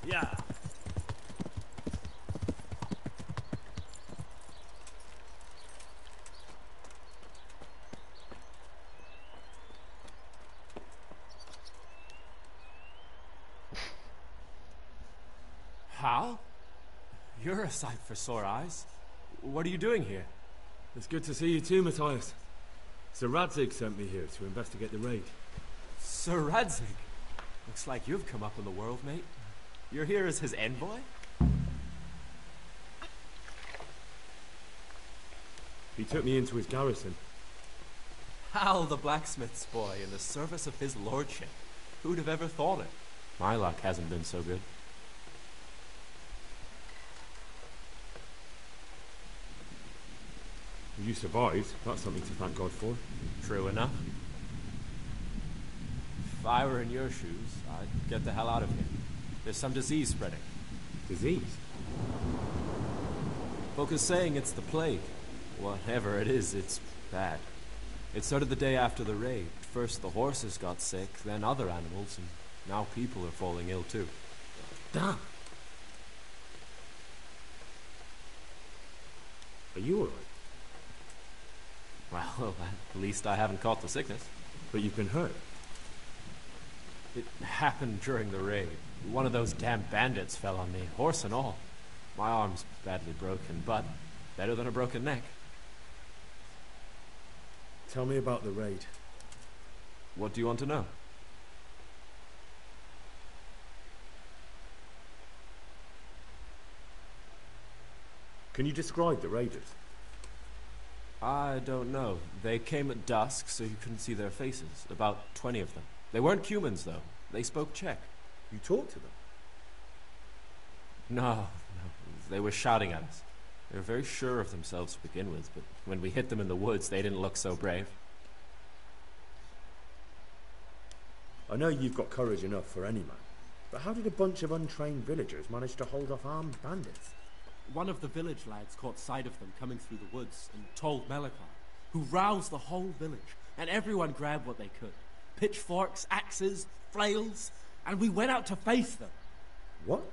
[SPEAKER 9] Yeah.
[SPEAKER 15] Hal? You're a sight for sore eyes. What are you doing here?
[SPEAKER 6] It's good to see you too, Matthias. Sir Radzig sent me here to investigate the raid.
[SPEAKER 15] Sir Radzig? Looks like you've come up in the world, mate. You're here as his envoy?
[SPEAKER 6] He took me into his garrison.
[SPEAKER 15] Hal, the blacksmith's boy, in the service of his lordship. Who'd have ever thought it? My luck hasn't been so good.
[SPEAKER 6] You survived. That's something to thank God for.
[SPEAKER 15] True enough. If I were in your shoes, I'd get the hell out of here. There's some disease spreading.
[SPEAKER 6] Disease?
[SPEAKER 15] Folk is saying it's the plague. Whatever it is, it's bad. It started the day after the raid. First the horses got sick, then other animals, and now people are falling ill too.
[SPEAKER 6] Damn! Are you alright?
[SPEAKER 15] Well, at least I haven't caught the sickness.
[SPEAKER 6] But you've been hurt?
[SPEAKER 15] It happened during the raid. One of those damn bandits fell on me, horse and all. My arm's badly broken, but better than a broken neck.
[SPEAKER 6] Tell me about the raid.
[SPEAKER 15] What do you want to know?
[SPEAKER 6] Can you describe the raiders?
[SPEAKER 15] I don't know. They came at dusk, so you couldn't see their faces. About 20 of them. They weren't humans, though. They spoke Czech.
[SPEAKER 6] You talked to them?
[SPEAKER 15] No. They were shouting at us. They were very sure of themselves to begin with, but when we hit them in the woods, they didn't look so brave.
[SPEAKER 6] I know you've got courage enough for any man, but how did a bunch of untrained villagers manage to hold off armed bandits?
[SPEAKER 16] One of the village lads caught sight of them coming through the woods and told Melikar, who roused the whole village, and everyone grabbed what they could. Pitchforks, axes, flails, and we went out to face them.
[SPEAKER 6] What?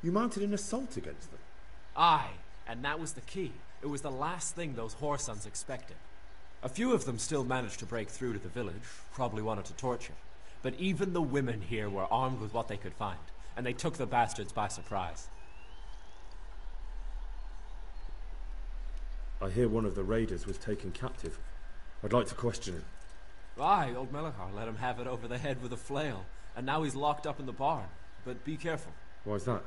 [SPEAKER 6] You mounted an assault against them?
[SPEAKER 15] Aye, and that was the key. It was the last thing those whoresons expected. A few of them still managed to break through to the village, probably wanted to torch it. But even the women here were armed with what they could find, and they took the bastards by surprise.
[SPEAKER 6] I hear one of the raiders was taken captive. I'd like to question him.
[SPEAKER 15] Aye, old Melikar let him have it over the head with a flail, and now he's locked up in the barn. But be careful.
[SPEAKER 6] Why's that?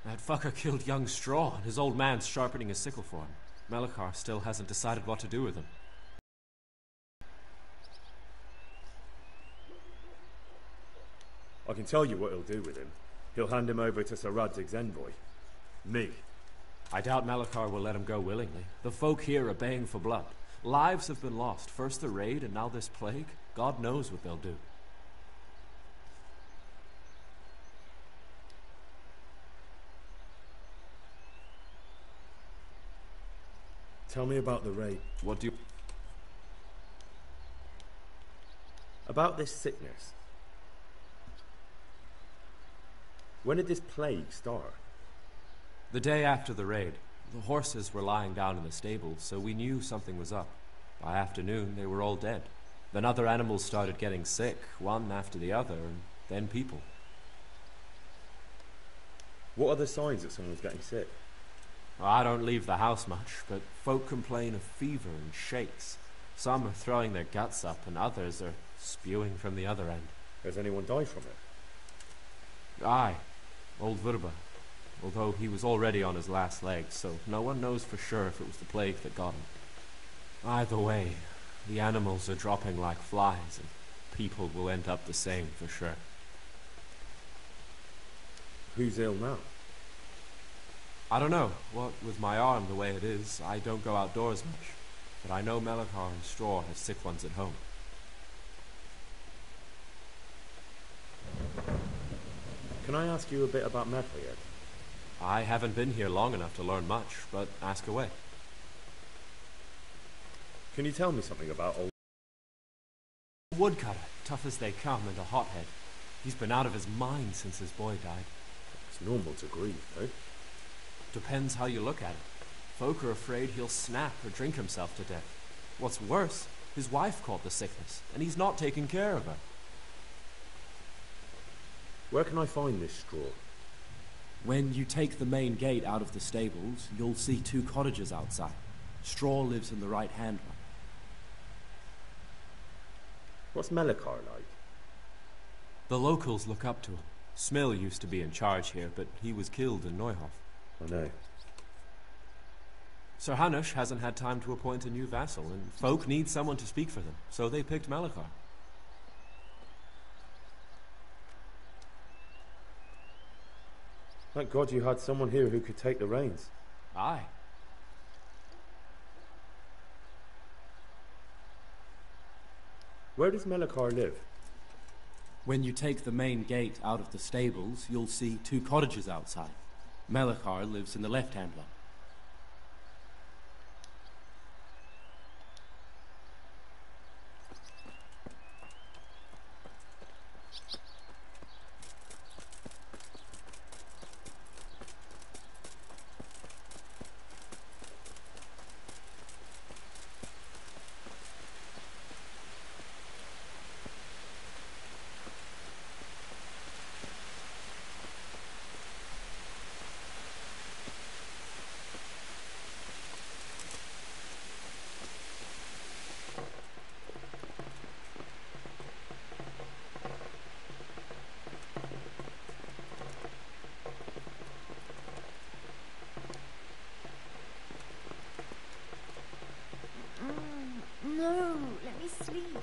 [SPEAKER 15] That fucker killed young Straw, and his old man's sharpening his sickle for him. Melikar still hasn't decided what to do with him.
[SPEAKER 6] I can tell you what he'll do with him. He'll hand him over to Sir Radzig's envoy. Me.
[SPEAKER 15] I doubt Melikar will let him go willingly. The folk here are baying for blood. Lives have been lost. First the raid, and now this plague. God knows what they'll do.
[SPEAKER 6] Tell me about the raid.
[SPEAKER 15] What do you...
[SPEAKER 6] About this sickness. When did this plague start?
[SPEAKER 15] The day after the raid. The horses were lying down in the stable, so we knew something was up. By afternoon, they were all dead. Then other animals started getting sick, one after the other, and then people.
[SPEAKER 6] What are the signs that someone's getting sick?
[SPEAKER 15] Well, I don't leave the house much, but folk complain of fever and shakes. Some are throwing their guts up, and others are spewing from the other end.
[SPEAKER 6] Has anyone died from it?
[SPEAKER 15] Aye, old Verba. although he was already on his last legs, so no one knows for sure if it was the plague that got him. Either way, the animals are dropping like flies, and people will end up the same for sure.
[SPEAKER 6] Who's ill now?
[SPEAKER 15] I don't know. What with my arm the way it is, I don't go outdoors much. But I know Melikar and Straw have sick ones at home.
[SPEAKER 6] Can I ask you a bit about Mecca yet?
[SPEAKER 15] I haven't been here long enough to learn much, but ask away.
[SPEAKER 6] Can you tell me something about old...
[SPEAKER 15] Woodcutter, tough as they come and a hothead. He's been out of his mind since his boy died.
[SPEAKER 6] It's normal to grieve, though.
[SPEAKER 15] Depends how you look at it. Folk are afraid he'll snap or drink himself to death. What's worse, his wife caught the sickness, and he's not taking care of her.
[SPEAKER 6] Where can I find this straw?
[SPEAKER 16] When you take the main gate out of the stables, you'll see 2 cottages outside. Straw lives in the right-hand one.
[SPEAKER 6] What's Melikar like?
[SPEAKER 15] The locals look up to him. Smill used to be in charge here, but he was killed in Neuhof.
[SPEAKER 6] I know.
[SPEAKER 15] Sir Hanush hasn't had time to appoint a new vassal, and folk need someone to speak for them, so they picked Melikar.
[SPEAKER 6] Thank God you had someone here who could take the reins.
[SPEAKER 15] Aye.
[SPEAKER 6] Where does Melikar live?
[SPEAKER 16] When you take the main gate out of the stables, you'll see 2 cottages outside. Melikar lives in the left-hand one.
[SPEAKER 10] No, let me sleep.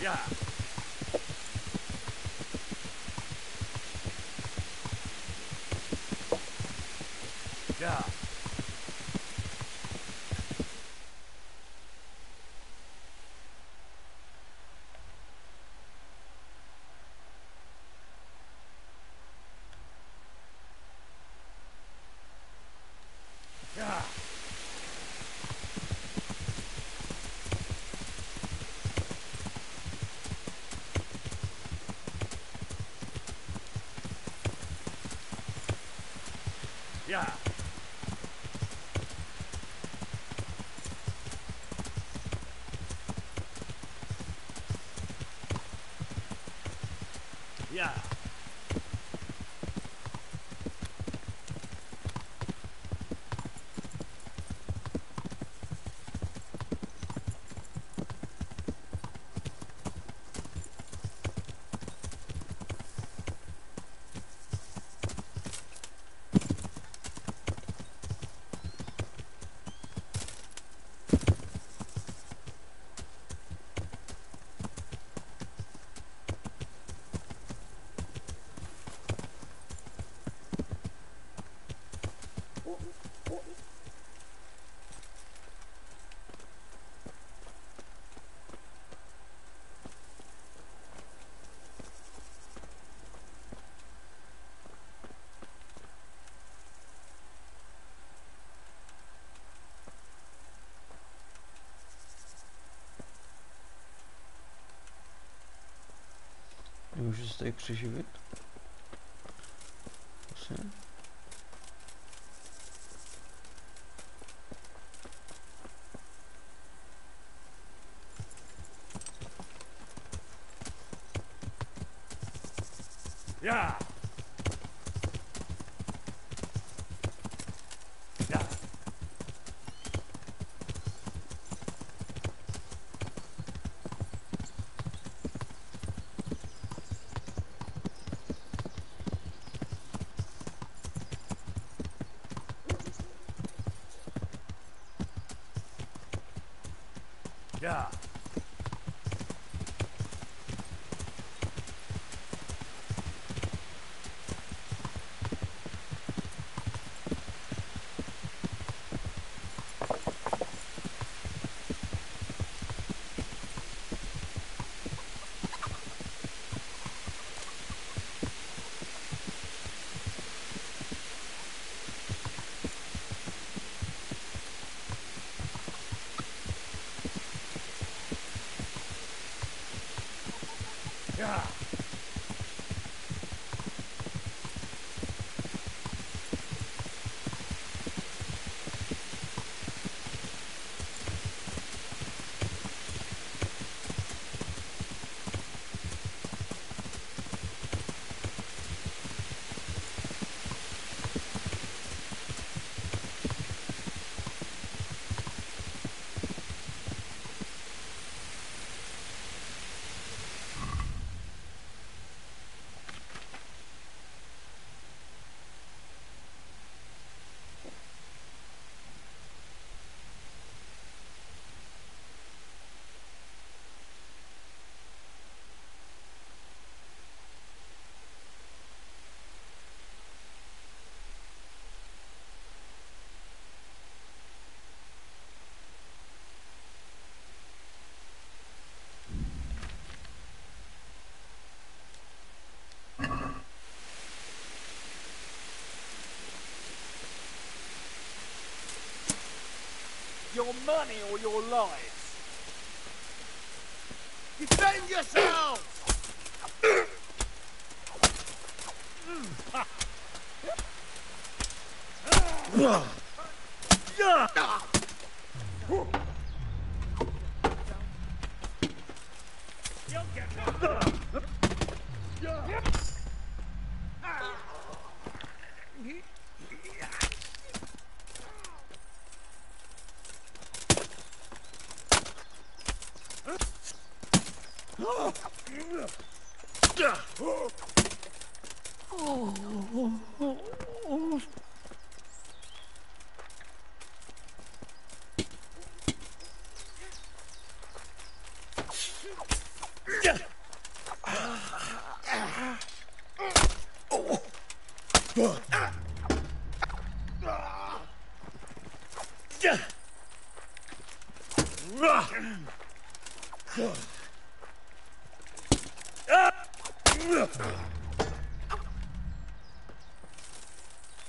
[SPEAKER 2] Yeah. Yeah. Yeah. Yeah.
[SPEAKER 12] Yeah.
[SPEAKER 1] Můžu se tady přeživit? Prosím.
[SPEAKER 12] Yeah. Yeah. Yeah. Yeah. Your money or your lives? Defend yourselves!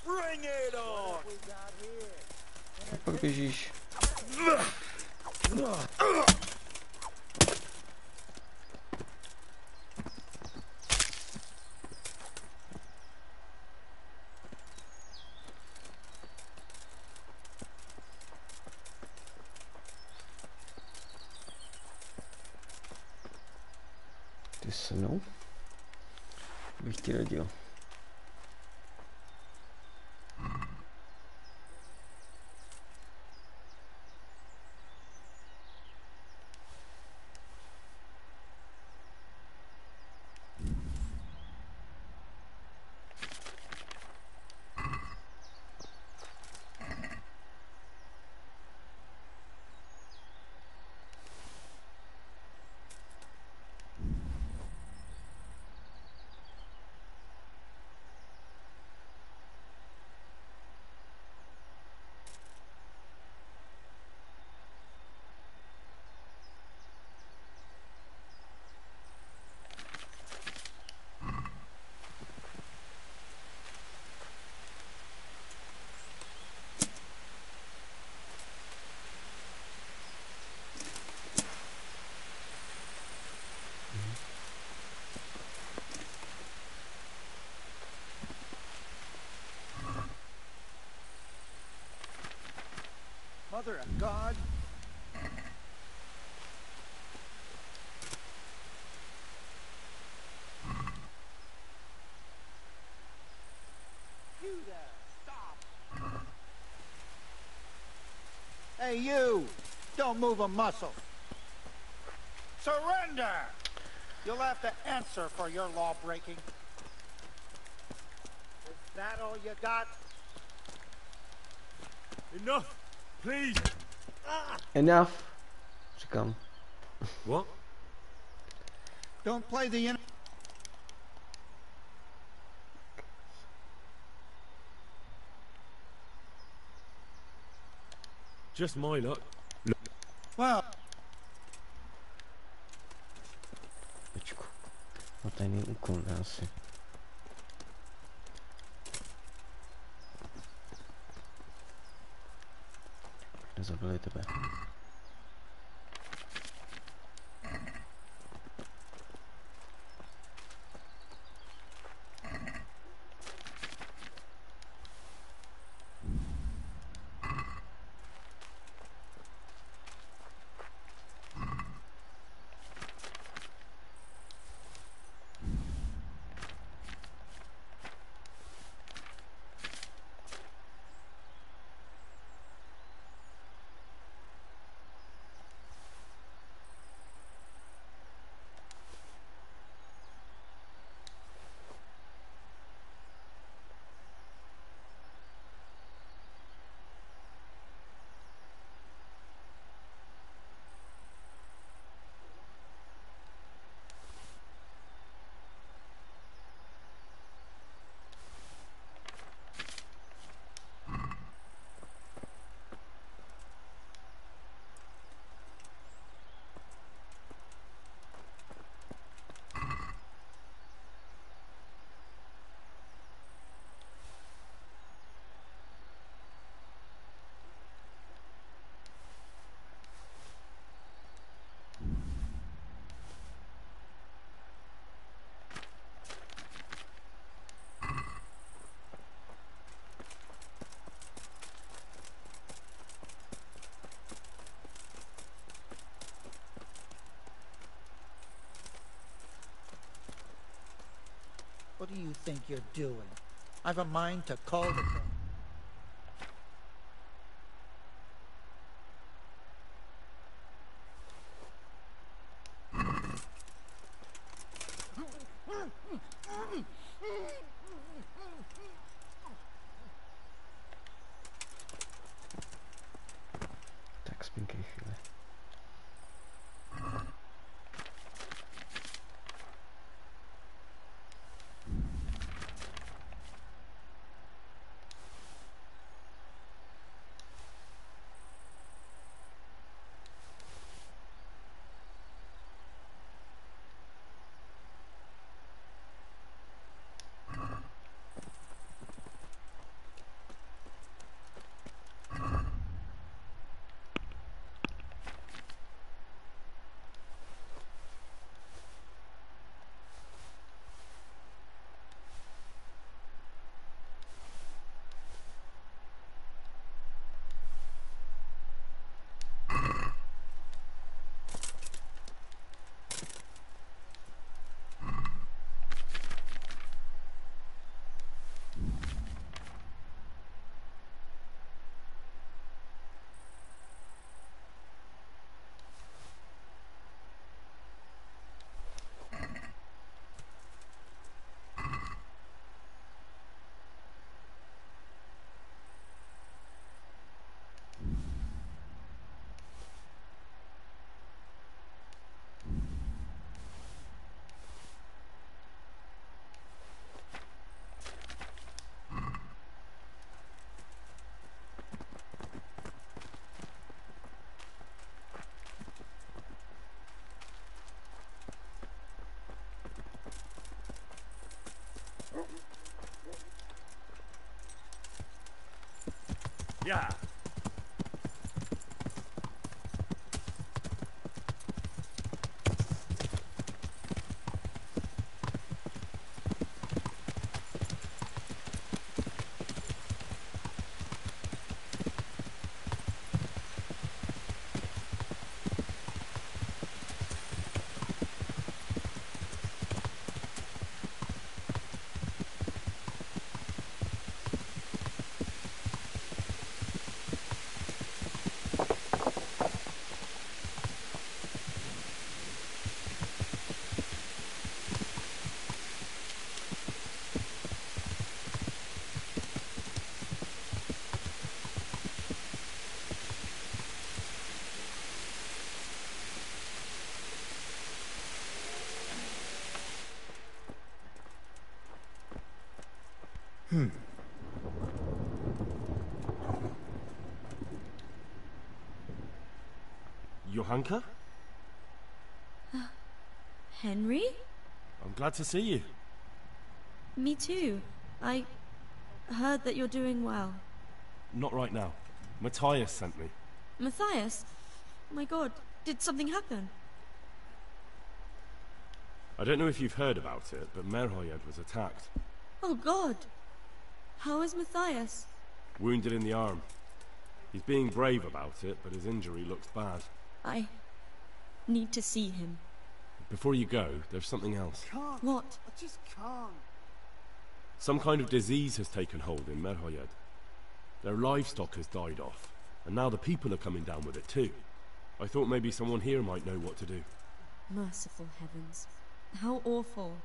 [SPEAKER 12] Bring it on!
[SPEAKER 1] Pak běžíš. Ty se mnou? Bych ti radil.
[SPEAKER 12] Mother of God. You there, stop. Hey, you! Don't move a muscle. Surrender! You'll have to answer for your law breaking. Is that all you got?
[SPEAKER 6] Enough! Please!
[SPEAKER 1] Enough. Říkám.
[SPEAKER 6] What?
[SPEAKER 12] Don't play the
[SPEAKER 6] Just my luck.
[SPEAKER 12] Well.
[SPEAKER 1] Počku. No tajný úkol, asi. Nezabili tebe.
[SPEAKER 12] What do you think you're doing? I've a mind to call the...
[SPEAKER 1] Tak spinkej chvíli.
[SPEAKER 2] Yeah. Johanka?
[SPEAKER 10] Henry?
[SPEAKER 2] I'm glad to see you.
[SPEAKER 10] Me too. I heard that you're doing well.
[SPEAKER 2] Not right now. Matthias sent me.
[SPEAKER 10] Matthias? My god, did something happen?
[SPEAKER 2] I don't know if you've heard about it, but Merhoyed was attacked.
[SPEAKER 10] Oh god. How is Matthias?
[SPEAKER 2] Wounded in the arm. He's being brave about it, but his injury looks bad.
[SPEAKER 10] I need to see him.
[SPEAKER 2] Before you go, there's something else.
[SPEAKER 10] What?
[SPEAKER 13] I just can't.
[SPEAKER 2] Some kind of disease has taken hold in Merhoyed. Their livestock has died off, and now the people are coming down with it too. I thought maybe someone here might know what to do.
[SPEAKER 10] Merciful heavens. How awful.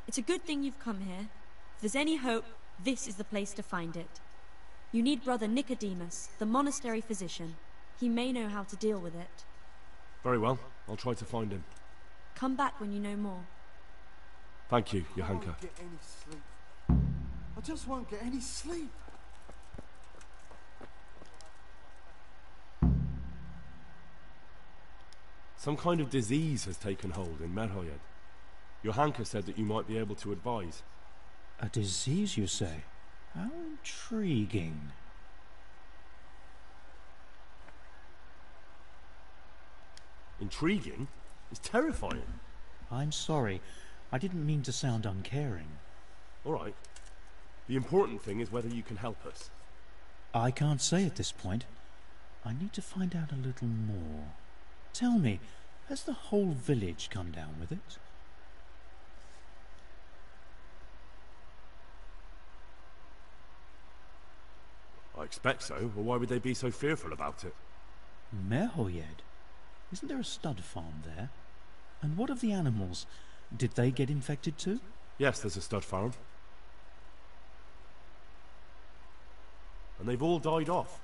[SPEAKER 10] It's a good thing you've come here. If there's any hope, this is the place to find it. You need Brother Nicodemus, the monastery physician. He may know how to deal with it.
[SPEAKER 2] Very well. I'll try to find him.
[SPEAKER 10] Come back when you know more.
[SPEAKER 2] Thank you,
[SPEAKER 13] I
[SPEAKER 2] Johanka.
[SPEAKER 13] won't get any sleep. I just won't get any sleep.
[SPEAKER 2] Some kind of disease has taken hold in Merhoyed. Johanka said that you might be able to advise.
[SPEAKER 17] A disease, you say? How intriguing.
[SPEAKER 2] Intriguing? It's terrifying.
[SPEAKER 17] I'm sorry. I didn't mean to sound uncaring.
[SPEAKER 2] All right. The important thing is whether you can help us.
[SPEAKER 17] I can't say at this point. I need to find out a little more. Tell me, has the whole village come down with it?
[SPEAKER 2] I expect so, or why would they be so fearful about it?
[SPEAKER 17] Merhoyed? Isn't there a stud farm there? And what of the animals? Did they get infected too?
[SPEAKER 2] Yes, there's a stud farm. And they've all died off.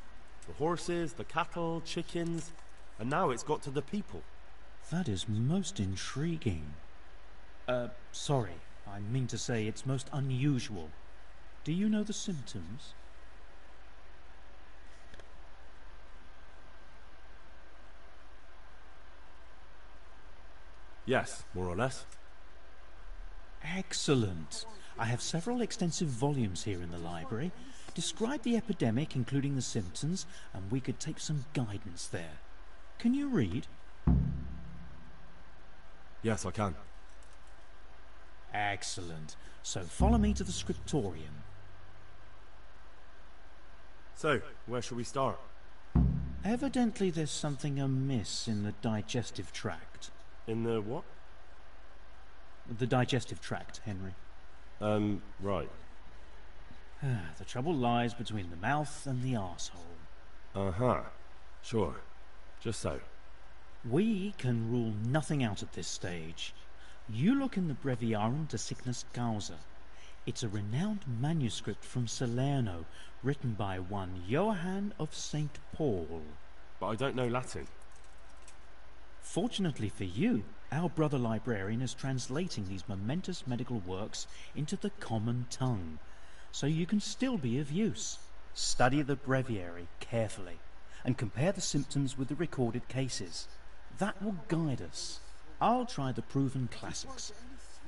[SPEAKER 2] The horses, the cattle, chickens, and now it's got to the people.
[SPEAKER 17] That is most intriguing. Sorry, I mean to say it's most unusual. Do you know the symptoms?
[SPEAKER 2] Yes, more or less.
[SPEAKER 17] Excellent. I have several extensive volumes here in the library. Describe the epidemic, including the symptoms, and we could take some guidance there. Can you read?
[SPEAKER 2] Yes, I can.
[SPEAKER 17] Excellent. So follow me to the scriptorium.
[SPEAKER 2] So, where shall we start?
[SPEAKER 17] Evidently there's something amiss in the digestive tract.
[SPEAKER 2] In the what?
[SPEAKER 17] The digestive tract, Henry.
[SPEAKER 2] Right.
[SPEAKER 17] The trouble lies between the mouth and the arsehole.
[SPEAKER 2] Uh-huh. Sure. Just so.
[SPEAKER 17] We can rule nothing out at this stage. You look in the Breviarum de Sickness Causa. It's a renowned manuscript from Salerno, written by one Johann of St. Paul.
[SPEAKER 2] But I don't know Latin.
[SPEAKER 17] Fortunately for you, our brother librarian is translating these momentous medical works into the common tongue, so you can still be of use. Study the breviary carefully, and compare the symptoms with the recorded cases. That will guide us. I'll try the proven classics.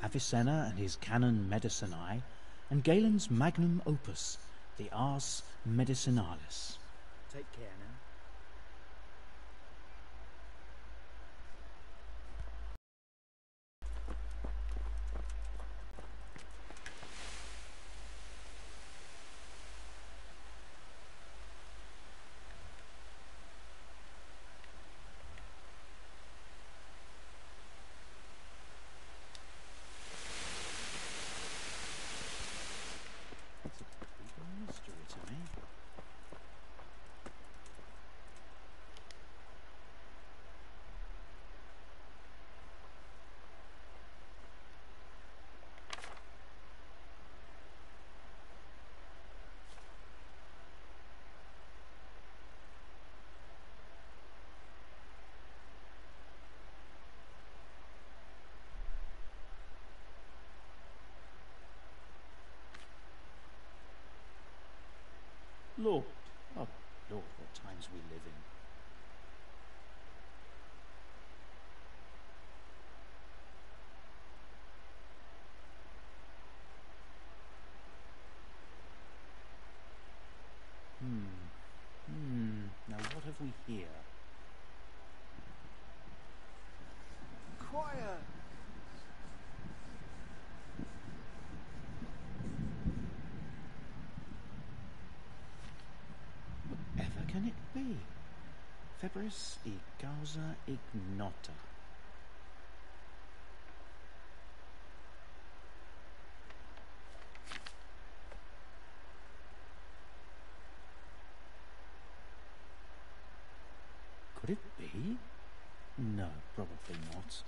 [SPEAKER 17] Avicenna and his Canon Medicinae, and Galen's magnum opus, the Ars Medicinalis.
[SPEAKER 9] Take care now.
[SPEAKER 17] It's a complete mystery to me. Lord, oh Lord, what times we live in. Now what have we here?
[SPEAKER 7] Quiet!
[SPEAKER 17] Whatever can it be? Febris e causa ignota. Could it be? No, probably not.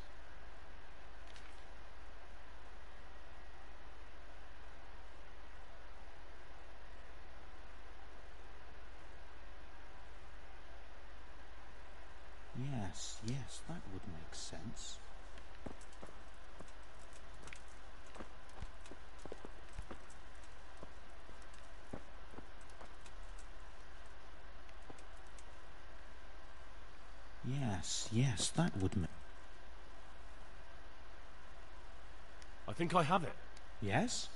[SPEAKER 17] Yes, that would make sense. Yes, that would make...
[SPEAKER 2] I think I have it.
[SPEAKER 17] Yes?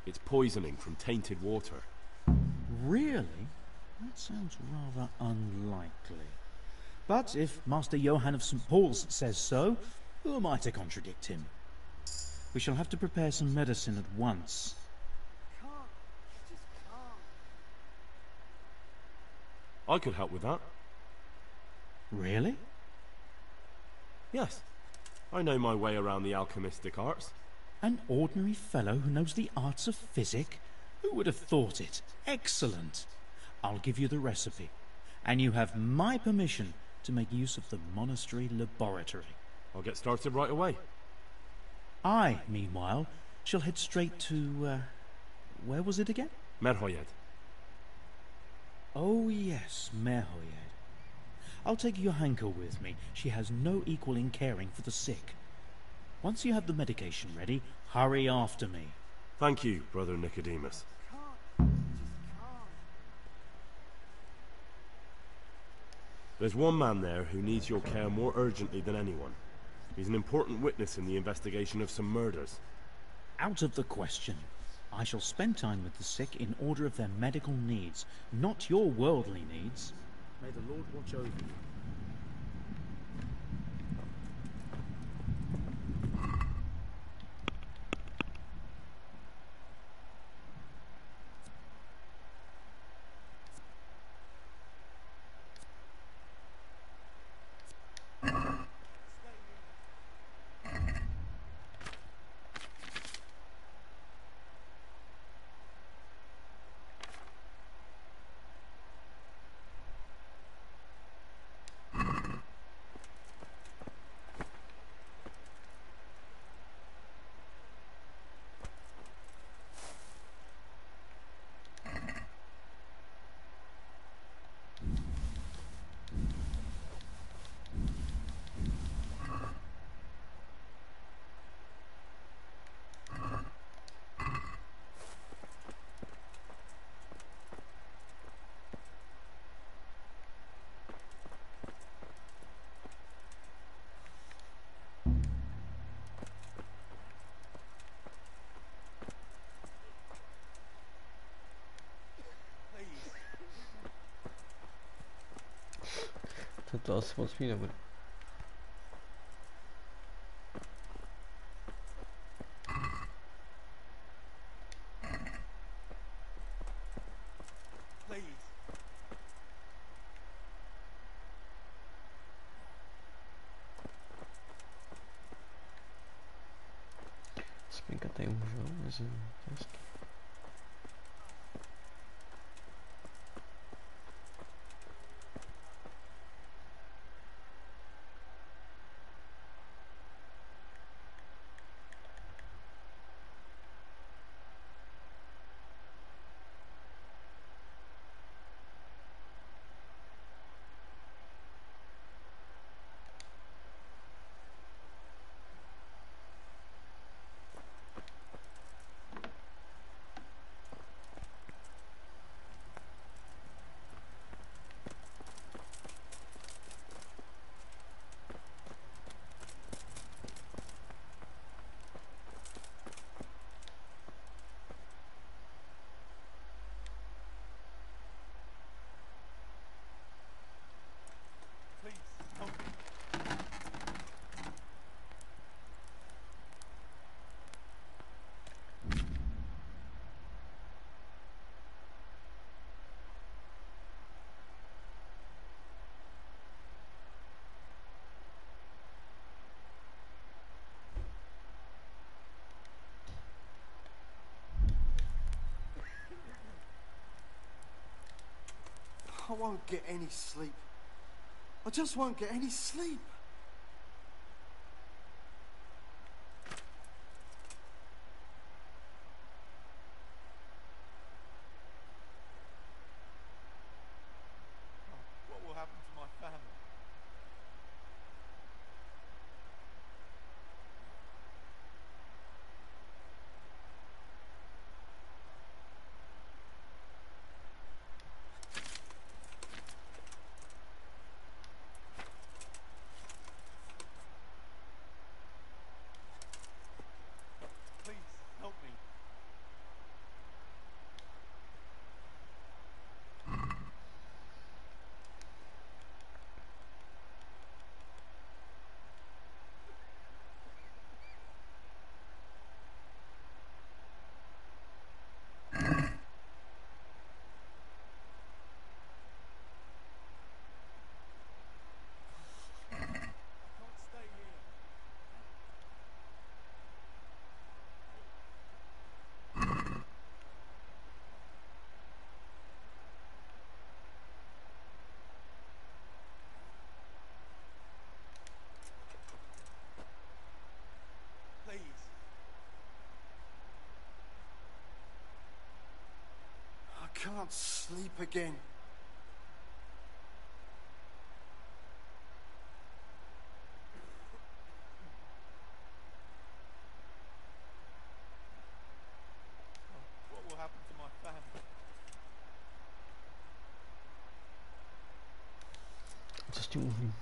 [SPEAKER 2] It's poisoning from tainted water.
[SPEAKER 17] Really? That sounds rather unlikely. But if Master Johann of St. Paul's says so, who am I to contradict him? We shall have to prepare some medicine at once.
[SPEAKER 7] Can't. Just can't.
[SPEAKER 2] I could help with that.
[SPEAKER 17] Really?
[SPEAKER 2] Yes. I know my way around the alchemistic arts.
[SPEAKER 17] An ordinary fellow who knows the arts of physic? Who would have thought it? Excellent. I'll give you the recipe. And you have my permission to make use of the monastery laboratory.
[SPEAKER 2] I'll get started right away.
[SPEAKER 17] I, meanwhile, shall head straight to, where was it again?
[SPEAKER 2] Merhoyed.
[SPEAKER 17] Oh yes, Merhoyed. I'll take Johanka with me. She has no equal in caring for the sick. Once you have the medication ready, hurry after me.
[SPEAKER 2] Thank you, Brother Nicodemus. There's one man there who needs your care more urgently than anyone. He's an important witness in the investigation of some murders.
[SPEAKER 17] Out of the question. I shall spend time with the sick in order of their medical needs, not your worldly needs.
[SPEAKER 6] May the Lord watch over you.
[SPEAKER 1] To asi moc mít nebude. Spinka tady můžu, mezi hezky.
[SPEAKER 13] I won't get any sleep. I just won't get any sleep.
[SPEAKER 7] What will happen to my family?
[SPEAKER 13] I can't sleep again.
[SPEAKER 7] What will happen to my family?
[SPEAKER 1] Co s tím uhlím?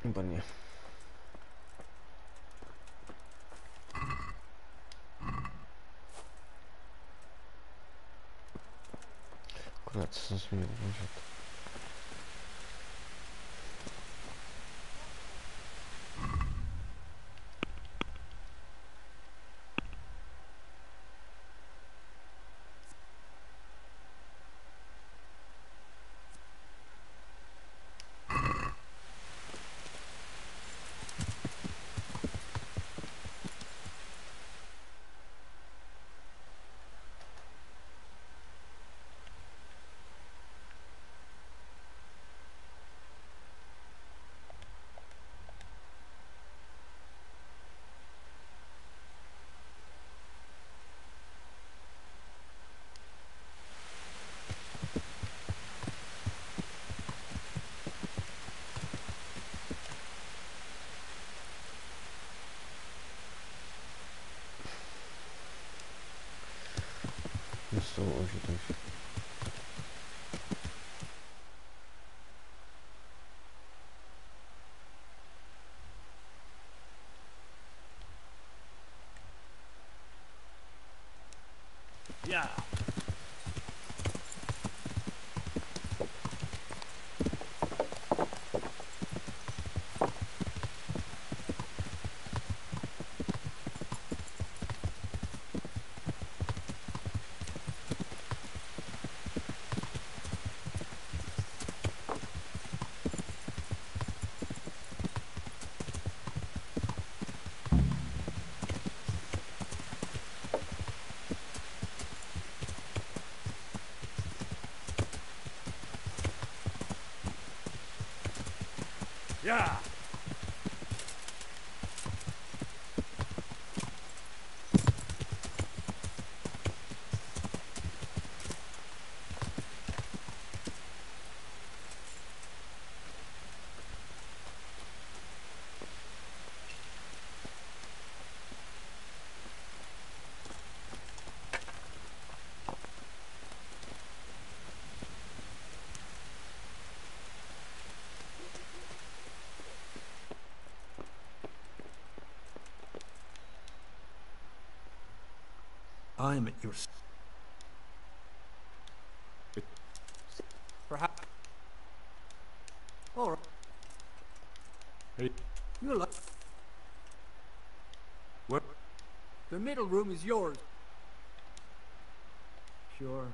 [SPEAKER 1] Výborně. Akorát jsem si měl uvažovat. So užitečný.
[SPEAKER 12] Yeah. Yeah.
[SPEAKER 18] I'm at your...
[SPEAKER 12] Perhaps. All right.
[SPEAKER 18] Hey.
[SPEAKER 12] You're like...
[SPEAKER 18] What?
[SPEAKER 12] The middle room is yours.
[SPEAKER 18] Sure.